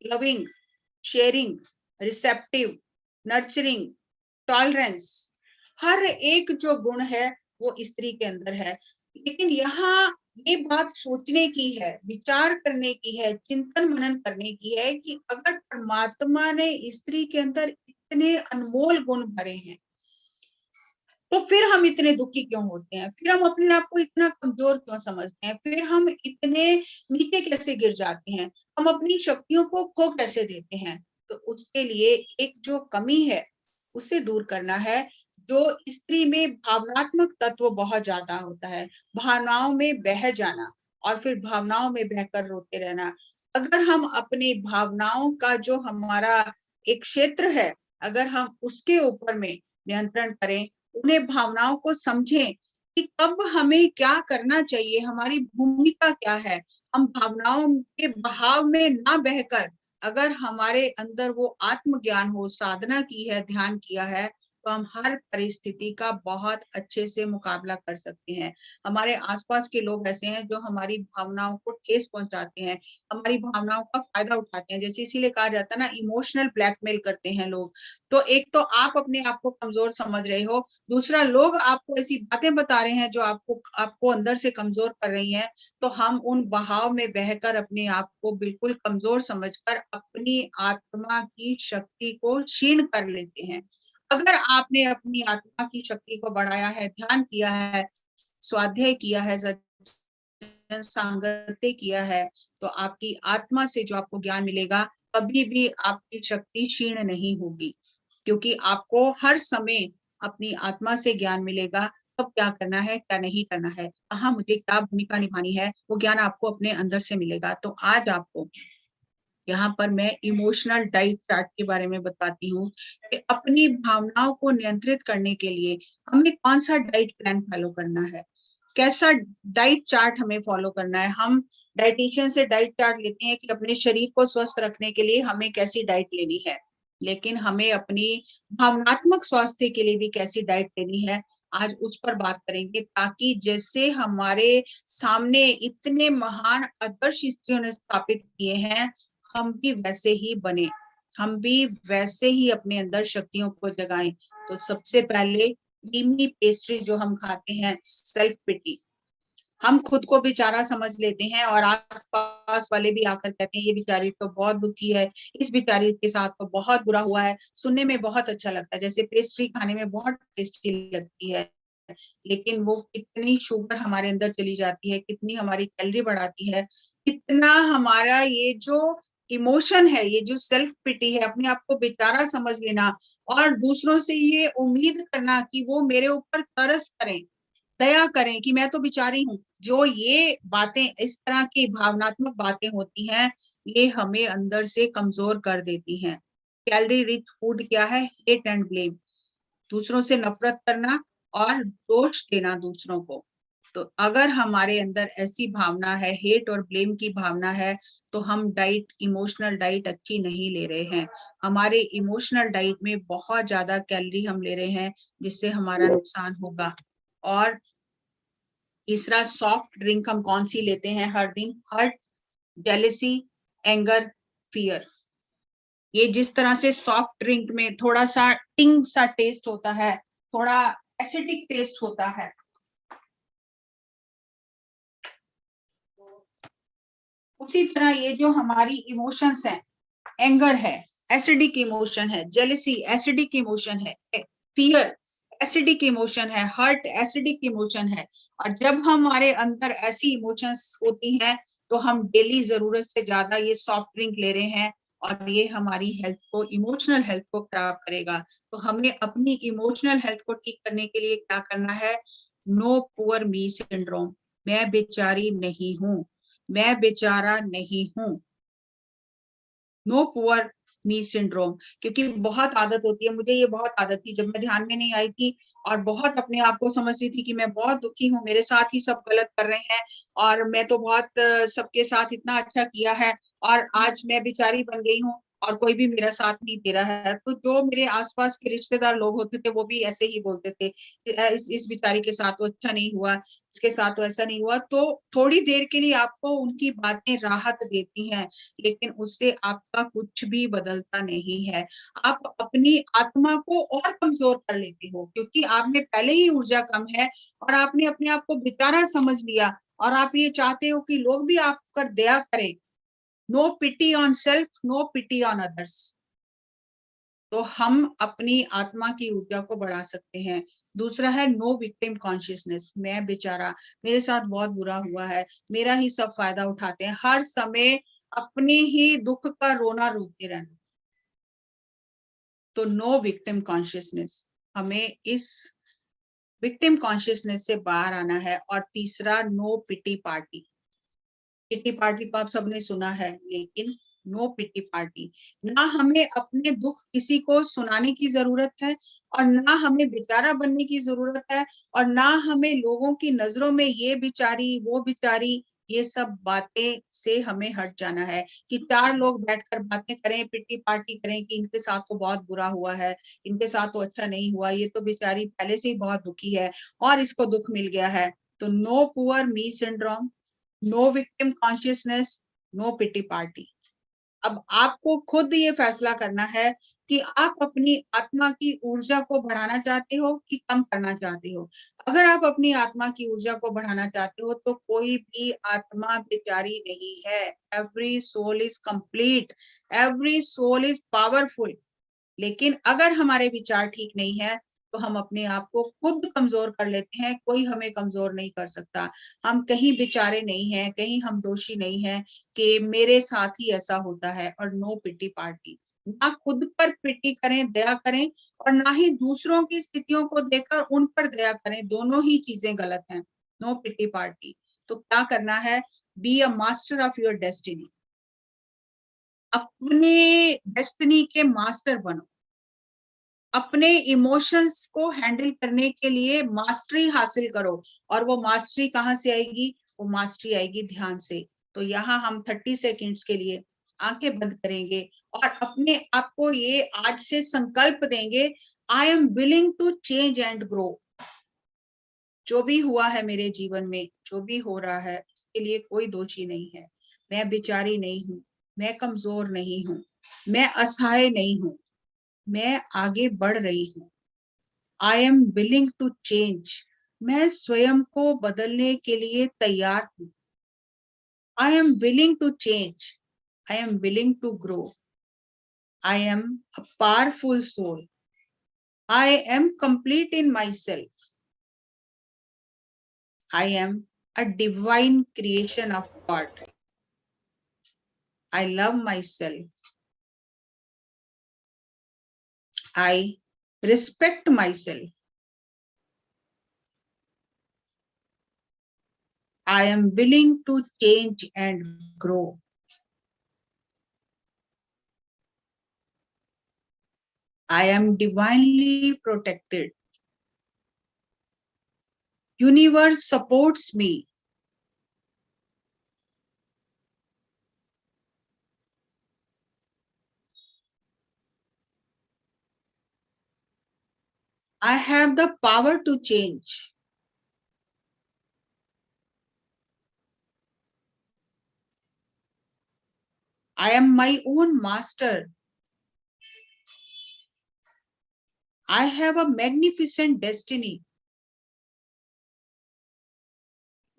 loving, sharing, receptive, nurturing, tolerance. हर एक जो गुण है वो स्त्री के अंदर है। लेकिन यहाँ ये बात सोचने की है, विचार करने की है, चिंतन मनन करने की है कि अगर परमात्मा ने स्त्री के अंदर इतने अनमोल गुण भरे हैं, तो फिर हम इतने दुखी क्यों होते हैं? फिर हम अपने आप को इतना कमजोर क्यों समझते हैं? फिर हम इतने नीचे कैसे गिर जाते हैं? हम अपनी शक्तियों को खो कैसे देते हैं? तो उसके लिए एक जो कमी है उसे दूर करना है। जो स्त्री में भावनात्मक तत्व बहुत ज्यादा होता है, भावनाओं में बह जाना और फिर भावनाओं में बहकर रोते रहना। अगर हम अपनी भावनाओं का जो हमारा एक क्षेत्र है, अगर हम उसके ऊपर में नियंत्रण करें, उन्हें भावनाओं को समझें कि कब हमें क्या करना चाहिए, हमारी भूमिका क्या है, हम भावनाओं के बहाव में ना बहकर अगर हमारे अंदर वो आत्मज्ञान हो, साधना की है, ध्यान किया है, तो हम हर परिस्थिति का बहुत अच्छे से मुकाबला कर सकते हैं। हमारे आसपास के लोग ऐसे हैं जो हमारी भावनाओं को ठेस पहुंचाते हैं, हमारी भावनाओं का फायदा उठाते हैं। जैसे इसीलिए कहा जाता है ना, इमोशनल ब्लैकमेल करते हैं लोग। तो एक तो आप अपने आप को कमजोर समझ रहे हो, दूसरा लोग आपको ऐसी बातें बता रहे हैं जो आपको आपको अंदर से कमजोर कर रही हैं। तो हम उन बहाव में बहकर अपने आप को बिल्कुल कमजोर समझकर अपनी आत्मा की शक्ति को क्षीण कर लेते हैं। अगर आपने अपनी आत्मा की शक्ति को बढ़ाया है, ध्यान किया है, स्वाध्याय किया है, सज्जन सांगत्य किया है, तो आपकी आत्मा से जो आपको ज्ञान मिलेगा, कभी भी आपकी शक्ति क्षीण नहीं होगी, क्योंकि आपको हर समय अपनी आत्मा से ज्ञान मिलेगा। कब क्या करना है, क्या नहीं करना है, कहाँ मुझे क्या भूमिका निभानी है, वो ज्ञान आपको अपने अंदर से मिलेगा। तो आज आपको यहाँ पर मैं इमोशनल डाइट चार्ट के बारे में बताती हूँ कि अपनी भावनाओं को नियंत्रित करने के लिए हमें कौन सा डाइट प्लान फॉलो करना है, कैसा डाइट चार्ट हमें फॉलो करना है। हम डाइटिशियन से डाइट चार्ट लेते हैं कि अपने शरीर को स्वस्थ रखने के लिए हमें कैसी डाइट लेनी है, लेकिन हमें अपनी भावनात्मक स्वास्थ्य के लिए भी कैसी डाइट लेनी है, आज उस पर बात करेंगे। ताकि जैसे हमारे सामने इतने महान आदर्श स्त्रियों ने स्थापित किए हैं, हम भी वैसे ही बने, हम भी वैसे ही अपने अंदर शक्तियों को जगाएं। तो सबसे पहले क्रीमी पेस्ट्री जो हम खाते हैं, सेल्फ पिटी, हम खुद को बेचारा समझ लेते हैं और आसपास वाले भी आकर कहते हैं ये बेचारी तो बहुत दुखी है, इस बेचारी के साथ तो बहुत बुरा हुआ है। सुनने में बहुत अच्छा लगता है, जैसे पेस्ट्री खाने में बहुत टेस्टी लगती है, लेकिन वो कितनी शुगर हमारे अंदर चली जाती है, कितनी हमारी कैलोरी बढ़ाती है, कितना हमारा ये जो इमोशन है, ये जो सेल्फ पिटी है, अपने आप को बेचारा समझ लेना और दूसरों से ये उम्मीद करना कि वो मेरे ऊपर तरस करें, दया करें कि मैं तो बेचारी हूँ। जो ये बातें, इस तरह की भावनात्मक बातें होती हैं, ये हमें अंदर से कमजोर कर देती हैं। कैलोरी रिच फूड क्या है? हेट एंड ब्लेम, दूसरों से नफरत करना और दोष देना दूसरों को। तो अगर हमारे अंदर ऐसी भावना है, हेट और ब्लेम की भावना है, तो हम डाइट, इमोशनल डाइट अच्छी नहीं ले रहे हैं। हमारे इमोशनल डाइट में बहुत ज्यादा कैलोरी हम ले रहे हैं, जिससे हमारा नुकसान होगा। और तीसरा, सॉफ्ट ड्रिंक हम कौन सी लेते हैं हर दिन? Hurt, jealousy, anger, fear. ये जिस तरह से सॉफ्ट ड्रिंक में थोड़ा सा टिंग सा टेस्ट होता है, थोड़ा एसिडिक टेस्ट होता है, उसी तरह ये जो हमारी इमोशंस हैं, एंगर है, एसिडिक इमोशन है, जेलसी एसिडिक इमोशन है, फियर एसिडिक इमोशन है, हर्ट एसिडिक इमोशन है। और जब हमारे अंदर ऐसी इमोशंस होती हैं तो हम डेली जरूरत से ज्यादा ये सॉफ्ट ड्रिंक ले रहे हैं और ये हमारी हेल्थ को, इमोशनल हेल्थ को खराब करेगा। तो हमें अपनी इमोशनल हेल्थ को ठीक करने के लिए क्या करना है? नो पुअर मी सिंड्रोम, मैं बेचारी नहीं हूं, मैं बेचारा नहीं हूं, नो पुअर मी सिंड्रोम। क्योंकि बहुत आदत होती है, मुझे ये बहुत आदत थी जब मैं ध्यान में नहीं आई थी और बहुत अपने आप को समझती थी कि मैं बहुत दुखी हूँ, मेरे साथ ही सब गलत कर रहे हैं और मैं तो बहुत सबके साथ इतना अच्छा किया है और आज मैं बेचारी बन गई हूँ और कोई भी मेरा साथ नहीं दे रहा है। तो जो मेरे आसपास के रिश्तेदार लोग होते थे वो भी ऐसे ही बोलते थे कि, इस बेचारी के साथ तो अच्छा नहीं हुआ, इसके साथ तो ऐसा नहीं हुआ। तो थोड़ी देर के लिए आपको उनकी बातें राहत देती हैं, लेकिन उससे आपका कुछ भी बदलता नहीं है। आप अपनी आत्मा को और कमजोर कर लेते हो क्योंकि आप में पहले ही ऊर्जा कम है और आपने अपने आप को बेचारा समझ लिया और आप ये चाहते हो कि लोग भी आप पर दया करें। No pity on self, no pity on others. तो हम अपनी आत्मा की ऊर्जा को बढ़ा सकते हैं। दूसरा है नो विक्टिम कॉन्शियसनेस, मैं बेचारा, मेरे साथ बहुत बुरा हुआ है, मेरा ही सब फायदा उठाते हैं, हर समय अपने ही दुख का रोना रोते रहना। तो नो विक्टिम कॉन्शियसनेस, हमें इस विक्टिम कॉन्शियसनेस से बाहर आना है। और तीसरा नो पिटी पार्टी। पिटी पार्टी तो आप सबने सुना है, लेकिन नो पिटी पार्टी। ना हमें अपने दुख किसी को सुनाने की जरूरत है और ना हमें बेचारा बनने की जरूरत है और ना हमें लोगों की नजरों में ये बिचारी वो बिचारी, ये सब बातें से हमें हट जाना है। कि चार लोग बैठकर बातें करें, पिट्टी पार्टी करें कि इनके साथ तो बहुत बुरा हुआ है, इनके साथ तो अच्छा नहीं हुआ, ये तो बेचारी पहले से ही बहुत दुखी है और इसको दुख मिल गया है। तो no poor me syndrome, no victim consciousness, no pity party. अब आपको खुद ये फैसला करना है कि आप अपनी आत्मा की ऊर्जा को बढ़ाना चाहते हो कि कम करना चाहते हो। अगर आप अपनी आत्मा की ऊर्जा को बढ़ाना चाहते हो तो कोई भी आत्मा बेचारी नहीं है। Every soul is complete, every soul is powerful. लेकिन अगर हमारे विचार ठीक नहीं है तो हम अपने आप को खुद कमजोर कर लेते हैं, कोई हमें कमजोर नहीं कर सकता। हम कहीं बेचारे नहीं हैं, कहीं हम दोषी नहीं हैं कि मेरे साथ ही ऐसा होता है। और नो पिटी पार्टी, ना खुद पर पिटी करें, दया करें और ना ही दूसरों की स्थितियों को देखकर उन पर दया करें, दोनों ही चीजें गलत हैं। No pity party. तो क्या करना है? Be a master of your destiny, अपने डेस्टिनी के मास्टर बनो। अपने इमोशंस को हैंडल करने के लिए मास्टरी हासिल करो। और वो मास्टरी कहाँ से आएगी? वो मास्टरी आएगी ध्यान से। तो यहाँ हम 30 सेकेंड्स के लिए आंखें बंद करेंगे और अपने आप को ये आज से संकल्प देंगे, I am willing to change and grow. जो भी हुआ है मेरे जीवन में, जो भी हो रहा है, इसके लिए कोई दोषी नहीं है। मैं बेचारी नहीं हूँ, मैं कमजोर नहीं हूँ, मैं असहाय नहीं हूँ, मैं आगे बढ़ रही हूँ। I am willing to change, मैं स्वयं को बदलने के लिए तैयार हूँ। I am willing to change, I am willing to grow, I am a powerful soul, I am complete in my self, I am a divine creation of God, I love my self, I respect my self, I am willing to change and grow. I am divinely protected. Universe supports me. I have the power to change. I am my own master. I have a magnificent destiny.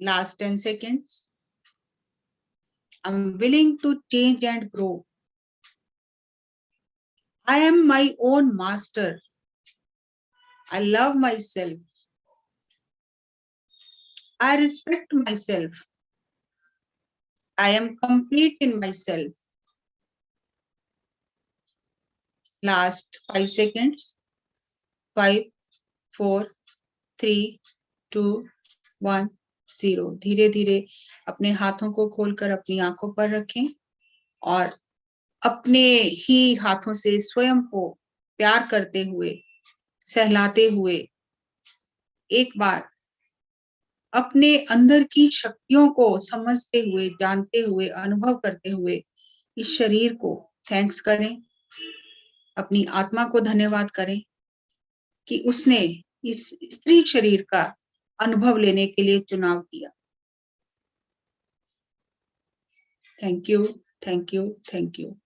Last 10 seconds. I'm willing to change and grow. I am my own master. I love myself. I respect myself. I am complete in myself. Last 5 seconds. 5, 4, 3, 2, 1, 0. धीरे धीरे अपने हाथों को खोलकर अपनी आंखों पर रखें और अपने ही हाथों से स्वयं को प्यार करते हुए, सहलाते हुए एक बार अपने अंदर की शक्तियों को समझते हुए, जानते हुए, अनुभव करते हुए इस शरीर को थैंक्स करें, अपनी आत्मा को धन्यवाद करें कि उसने इस स्त्री शरीर का अनुभव लेने के लिए चुनाव किया। Thank you, thank you, thank you.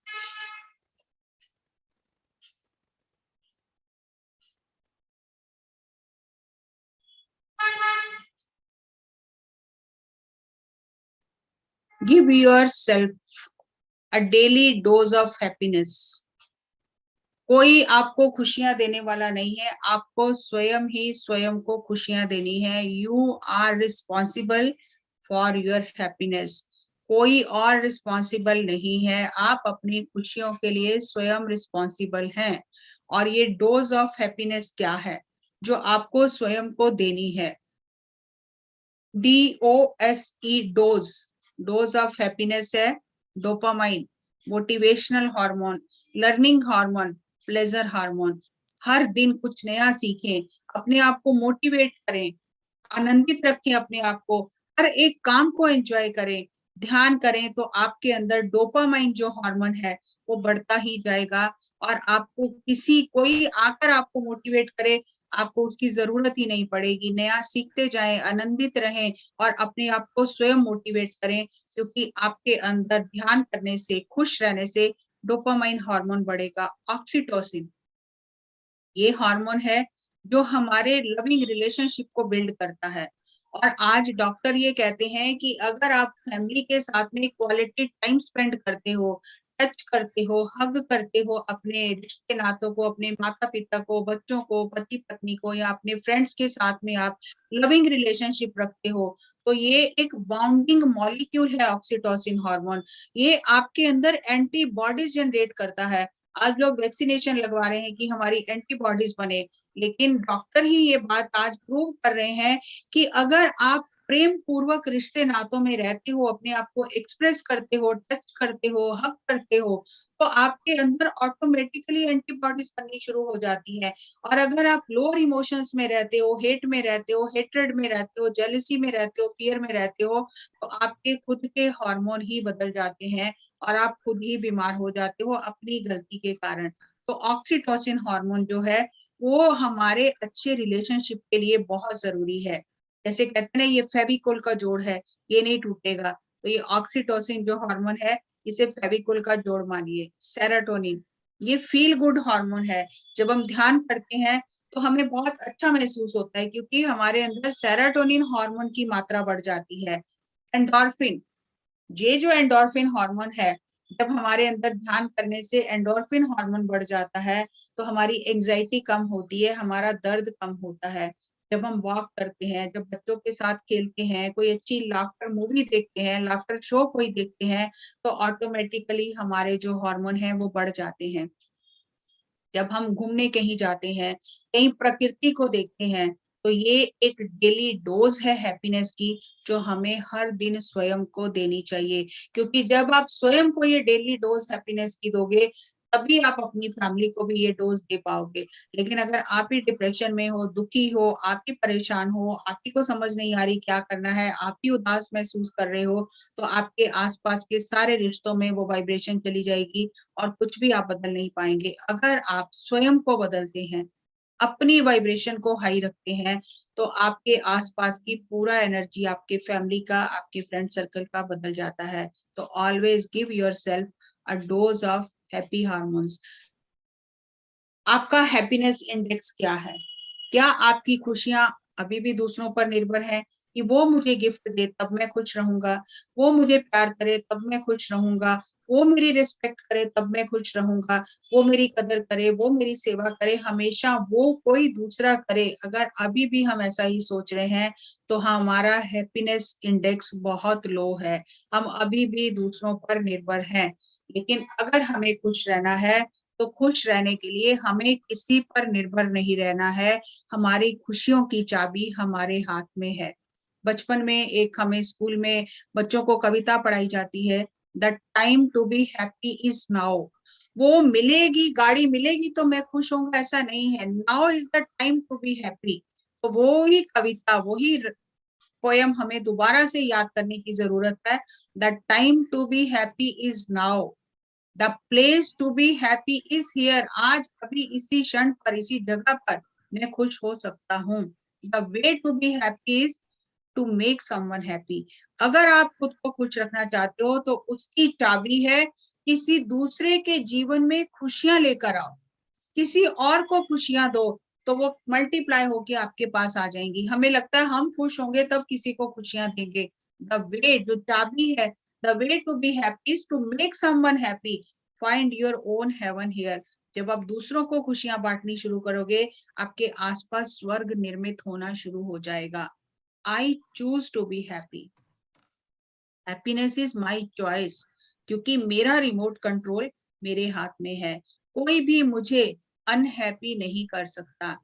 Give yourself a daily dose of happiness. कोई आपको खुशियां देने वाला नहीं है, आपको स्वयं ही स्वयं को खुशियां देनी है। You are responsible for your happiness. कोई और रिस्पॉन्सिबल नहीं है, आप अपनी खुशियों के लिए स्वयं रिस्पॉन्सिबल हैं। और ये डोज ऑफ हैप्पीनेस क्या है जो आपको स्वयं को देनी है? DOSE, dose. Dose of happiness है dopamine, motivational hormone, learning hormone, pleasure hormone. हर दिन कुछ नया सीखें, अपने आप को मोटिवेट करें, आनंदित रखें अपने आप को, हर एक काम को एंजॉय करें, ध्यान करें तो आपके अंदर डोपामाइन जो हार्मोन है वो बढ़ता ही जाएगा और आपको कोई आकर आपको मोटिवेट करे, आपको उसकी जरूरत ही नहीं पड़ेगी। नया सीखते जाएं, आनंदित रहें और अपने आप को स्वयं मोटिवेट करें, क्योंकि आपके अंदर ध्यान करने से, खुश रहने से डोपामाइन हार्मोन बढ़ेगा। ऑक्सीटोसिन ये हार्मोन है जो हमारे लविंग रिलेशनशिप को बिल्ड करता है। और आज डॉक्टर ये कहते हैं कि अगर आप फैमिली के साथ में क्वालिटी टाइम स्पेंड करते हो, टच करते हो, हग करते हो अपने रिश्ते नातों को, अपने माता पिता को, बच्चों को, पति पत्नी को या अपने फ्रेंड्स के साथ में आप लविंग रिलेशनशिप रखते हो, तो ये एक बाउंडिंग मॉलिक्यूल है ऑक्सीटोसिन हार्मोन। ये आपके अंदर एंटीबॉडीज जनरेट करता है। आज लोग वैक्सीनेशन लगवा रहे हैं कि हमारी एंटीबॉडीज बने, लेकिन डॉक्टर ही ये बात आज प्रूव कर रहे हैं कि अगर आप प्रेम पूर्वक रिश्ते नातों में रहते हो, अपने आप को एक्सप्रेस करते हो, टच करते हो, हक करते हो, तो आपके अंदर ऑटोमेटिकली एंटीबॉडीज बननी शुरू हो जाती है। और अगर आप लोअर इमोशंस में रहते हो, हेट में रहते हो, हेट्रेड में रहते हो, जेलसी में रहते हो, फियर में रहते हो, तो आपके खुद के हार्मोन ही बदल जाते हैं और आप खुद ही बीमार हो जाते हो अपनी गलती के कारण। तो ऑक्सीटोसिन हार्मोन जो है वो हमारे अच्छे रिलेशनशिप के लिए बहुत जरूरी है। जैसे कहते हैं ना, ये फेविकोल का जोड़ है, ये नहीं टूटेगा। तो ये ऑक्सीटोसिन जो हार्मोन है, इसे फेविकोल का जोड़ मानिए। सेरोटोनिन ये फील गुड हार्मोन है। जब हम ध्यान करते हैं तो हमें बहुत अच्छा महसूस होता है, क्योंकि हमारे अंदर सेरोटोनिन हार्मोन की मात्रा बढ़ जाती है। एंडोर्फिन, ये जो एंडोर्फिन हार्मोन है, जब हमारे अंदर ध्यान करने से एंडोर्फिन हार्मोन बढ़ जाता है तो हमारी एंजाइटी कम होती है, हमारा दर्द कम होता है। जब हम वॉक करते हैं, जब बच्चों के साथ खेलते हैं, कोई अच्छी लाफ्टर मूवी देखते हैं, लाफ्टर शो कोई देखते हैं, तो ऑटोमेटिकली हमारे जो हार्मोन है वो बढ़ जाते हैं। जब हम घूमने कहीं जाते हैं, कहीं प्रकृति को देखते हैं, तो ये एक डेली डोज है हैप्पीनेस की, जो हमें हर दिन स्वयं को देनी चाहिए। क्योंकि जब आप स्वयं को ये डेली डोज हैप्पीनेस की दोगे, तभी आप अपनी फैमिली को भी ये डोज दे पाओगे। लेकिन अगर आप ही डिप्रेशन में हो, दुखी हो, आप ही परेशान हो, आप ही को समझ नहीं आ रही क्या करना है, आप ही उदास महसूस कर रहे हो, तो आपके आसपास के सारे रिश्तों में वो वाइब्रेशन चली जाएगी और कुछ भी आप बदल नहीं पाएंगे। अगर आप स्वयं को बदलते हैं, अपनी वाइब्रेशन को हाई रखते हैं, तो आपके आसपास की पूरा एनर्जी आपके फैमिली का, आपके फ्रेंड सर्कल का बदल जाता है। तो always give yourself a dose of happy hormones. आपका हैप्पीनेस इंडेक्स क्या है? क्या आपकी खुशियां अभी भी दूसरों पर निर्भर है कि वो मुझे गिफ्ट दे तब मैं खुश रहूंगा, वो मुझे प्यार करे तब मैं खुश रहूंगा, वो मेरी रिस्पेक्ट करे तब मैं खुश रहूंगा, वो मेरी कदर करे, वो मेरी सेवा करे, हमेशा वो कोई दूसरा करे। अगर अभी भी हम ऐसा ही सोच रहे हैं तो हमारा हैप्पीनेस इंडेक्स बहुत लो है, हम अभी भी दूसरों पर निर्भर हैं। लेकिन अगर हमें खुश रहना है तो खुश रहने के लिए हमें किसी पर निर्भर नहीं रहना है। हमारी खुशियों की चाबी हमारे हाथ में है। बचपन में एक हमें स्कूल में बच्चों को कविता पढ़ाई जाती है, the time to be happy is now. वो मिलेगी, गाड़ी मिलेगी तो मैं खुश होऊंगा, ऐसा नहीं है। Now is the time to be happy. तो वो ही कविता, वही पोयम हमें दोबारा से याद करने की जरूरत है। The time to be happy is now, the place to be happy is here. आज अभी इसी क्षण पर, इसी जगह पर मैं खुश हो सकता हूँ। The way to be happy is to make someone happy. अगर आप खुद को खुश रखना चाहते हो तो उसकी चाबी है किसी दूसरे के जीवन में खुशियां लेकर आओ, किसी और को खुशियां दो, तो वो मल्टीप्लाई होके आपके पास आ जाएंगी। हमें लगता है हम खुश होंगे तब किसी को खुशियां देंगे। द वे, जो चाबी है, the way to be happy is to make someone happy, find your own heaven here. जब आप दूसरों को खुशियां बांटनी शुरू करोगे, आपके आसपास स्वर्ग निर्मित होना शुरू हो जाएगा। I choose to be happy, happiness is my choice, क्योंकि मेरा रिमोट कंट्रोल मेरे हाथ में है। कोई भी मुझे अनहैप्पी नहीं कर सकता।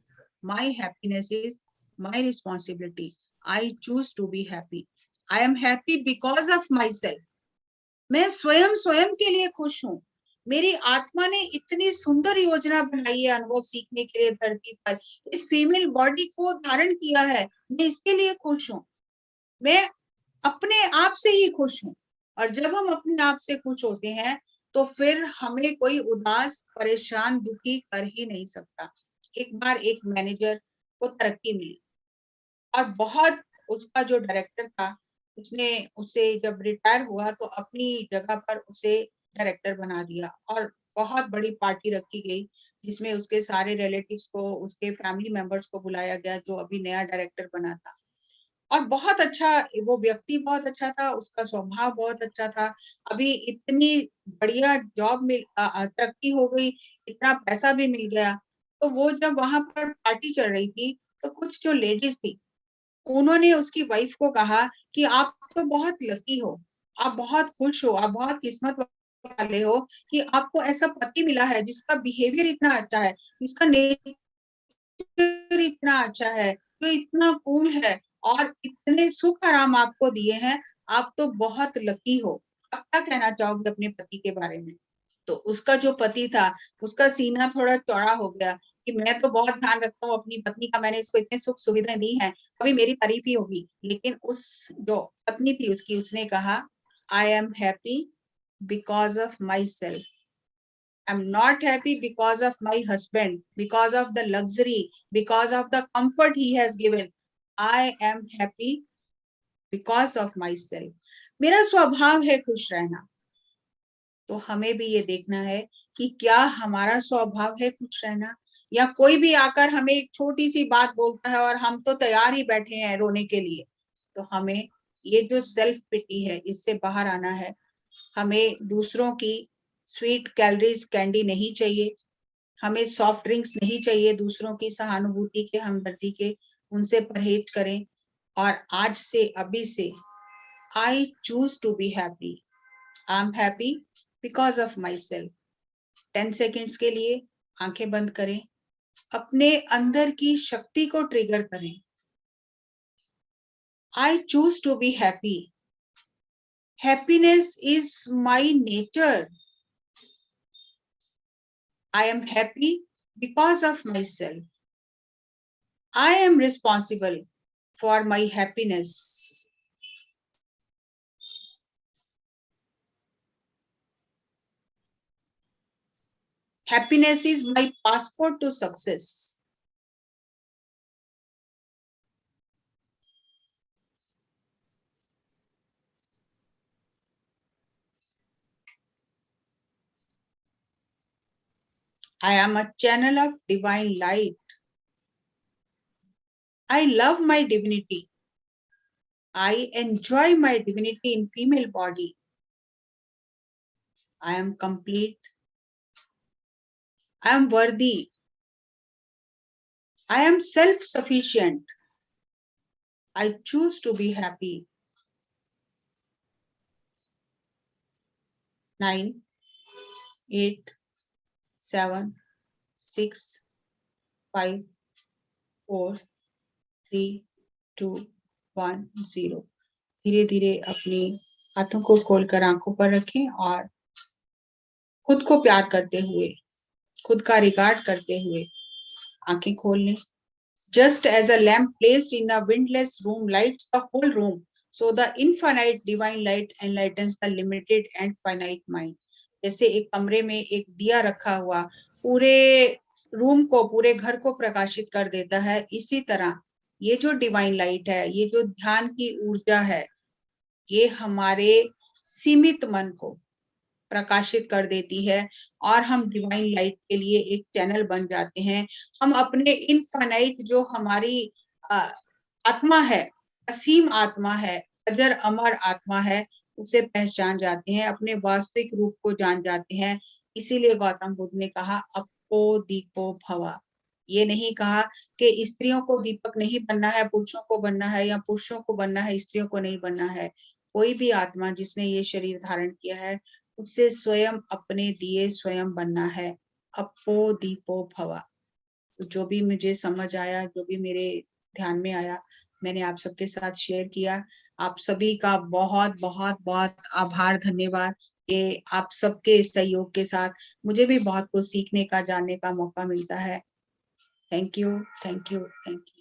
My happiness is my responsibility. I choose to be happy. I am happy because of myself. मैं स्वयं स्वयं के लिए खुश हूँ। मेरी आत्मा ने इतनी सुंदर योजना बनाई है अनुभव सीखने के लिए धरती पर, इस फीमेल बॉडी को धारण किया है, मैं इसके लिए खुश हूँ। मैं अपने आप से ही खुश हूँ। और जब हम अपने आप से खुश होते हैं तो फिर हमें कोई उदास, परेशान, दुखी कर ही नहीं सकता। एक बार एक मैनेजर को तरक्की मिली और बहुत, उसका जो डायरेक्टर था उसने उसे जब रिटायर हुआ तो अपनी जगह पर उसे डायरेक्टर बना दिया और बहुत बड़ी पार्टी रखी गई जिसमें उसके सारे रिलेटिव्स को, उसके फैमिली मेंबर्स को बुलाया गया जो अभी नया डायरेक्टर बना था। और बहुत अच्छा, वो व्यक्ति बहुत अच्छा था, उसका स्वभाव बहुत अच्छा था। अभी इतनी बढ़िया जॉब में तरक्की हो गई, इतना पैसा भी मिल गया। तो वो जब वहां पर पार्टी चल रही थी तो कुछ जो लेडीज थी उन्होंने उसकी वाइफ को कहा कि आप तो बहुत लकी हो, आप बहुत खुश हो, आप बहुत किस्मत वाले हो कि आपको ऐसा पति मिला है जिसका बिहेवियर इतना अच्छा है, जिसका नेचर इतना अच्छा है, जो इतना कूल है और इतने सुख आराम आपको दिए हैं, आप तो बहुत लकी हो। आप क्या कहना चाहोगे अपने पति के बारे में? तो उसका जो पति था उसका सीना थोड़ा चौड़ा हो गया कि मैं तो बहुत ध्यान रखता हूँ अपनी पत्नी का, मैंने इसको इतने सुख सुविधाएं दी हैं, अभी मेरी तारीफ ही होगी। लेकिन उस जो पत्नी थी उसकी, उसने कहा, आई am happy because of my self. I'm not happy because of my husband, because of the luxury, because of the comfort he has given. I am happy because of myself. मेरा स्वभाव है खुश रहना। तो हमें भी ये देखना है कि क्या हमारा स्वभाव है खुश रहना, या कोई भी आकर हमें एक छोटी सी बात बोलता है और हम तो तैयार ही बैठे हैं रोने के लिए। तो हमें ये जो सेल्फ पिटी है इससे बाहर आना है। हमें दूसरों की स्वीट कैलोरीज कैंडी नहीं चाहिए, हमें सॉफ्ट ड्रिंक्स नहीं चाहिए दूसरों की सहानुभूति के, हमदर्दी के, उनसे परहेज करें। और आज से, अभी से, I choose to be happy. I am happy because of myself. 10 seconds के लिए आंखें बंद करें, अपने अंदर की शक्ति को ट्रिगर करें। I choose to be happy. Happiness is my nature. I am happy because of myself. I am responsible for my happiness. Happiness is my passport to success. I am a channel of divine light. I love my divinity. I enjoy my divinity in female body. I am complete. I am worthy. I am self-sufficient. I choose to be happy. 9, 8, 7, 6, 5, 4, 3, 2, 1, 0। धीरे धीरे अपने हाथों को खोलकर आंखों पर रखें और खुद को प्यार करते हुए, खुद का रिगार्ड करते हुए आंखें खोल लें। Just as a lamp placed in a windless room lights the whole room, so the infinite divine light enlightens the limited and finite mind. जैसे एक कमरे में एक दिया रखा हुआ पूरे रूम को, पूरे घर को प्रकाशित कर देता है, इसी तरह ये जो डिवाइन लाइट है, ये जो ध्यान की ऊर्जा है, ये हमारे सीमित मन को प्रकाशित कर देती है और हम डिवाइन लाइट के लिए एक चैनल बन जाते हैं। हम अपने इनफाइनाइट जो हमारी आत्मा है, असीम आत्मा है, अजर अमर आत्मा है, उसे पहचान जाते हैं, अपने वास्तविक रूप को जान जाते हैं। इसीलिए गौतम बुद्ध ने कहा अपो दीपो भवा। ये नहीं कहा कि स्त्रियों को दीपक नहीं बनना है, पुरुषों को बनना है, या पुरुषों को बनना है, स्त्रियों को नहीं बनना है। कोई भी आत्मा जिसने ये शरीर धारण किया है, उसे स्वयं अपने दिए स्वयं बनना है। अपो दीपो भवा। जो भी मुझे समझ आया, जो भी मेरे ध्यान में आया, मैंने आप सबके साथ शेयर किया। आप सभी का बहुत बहुत बहुत आभार, धन्यवाद कि आप सबके सहयोग के साथ मुझे भी बहुत कुछ सीखने का, जानने का मौका मिलता है। Thank you, thank you, thank you.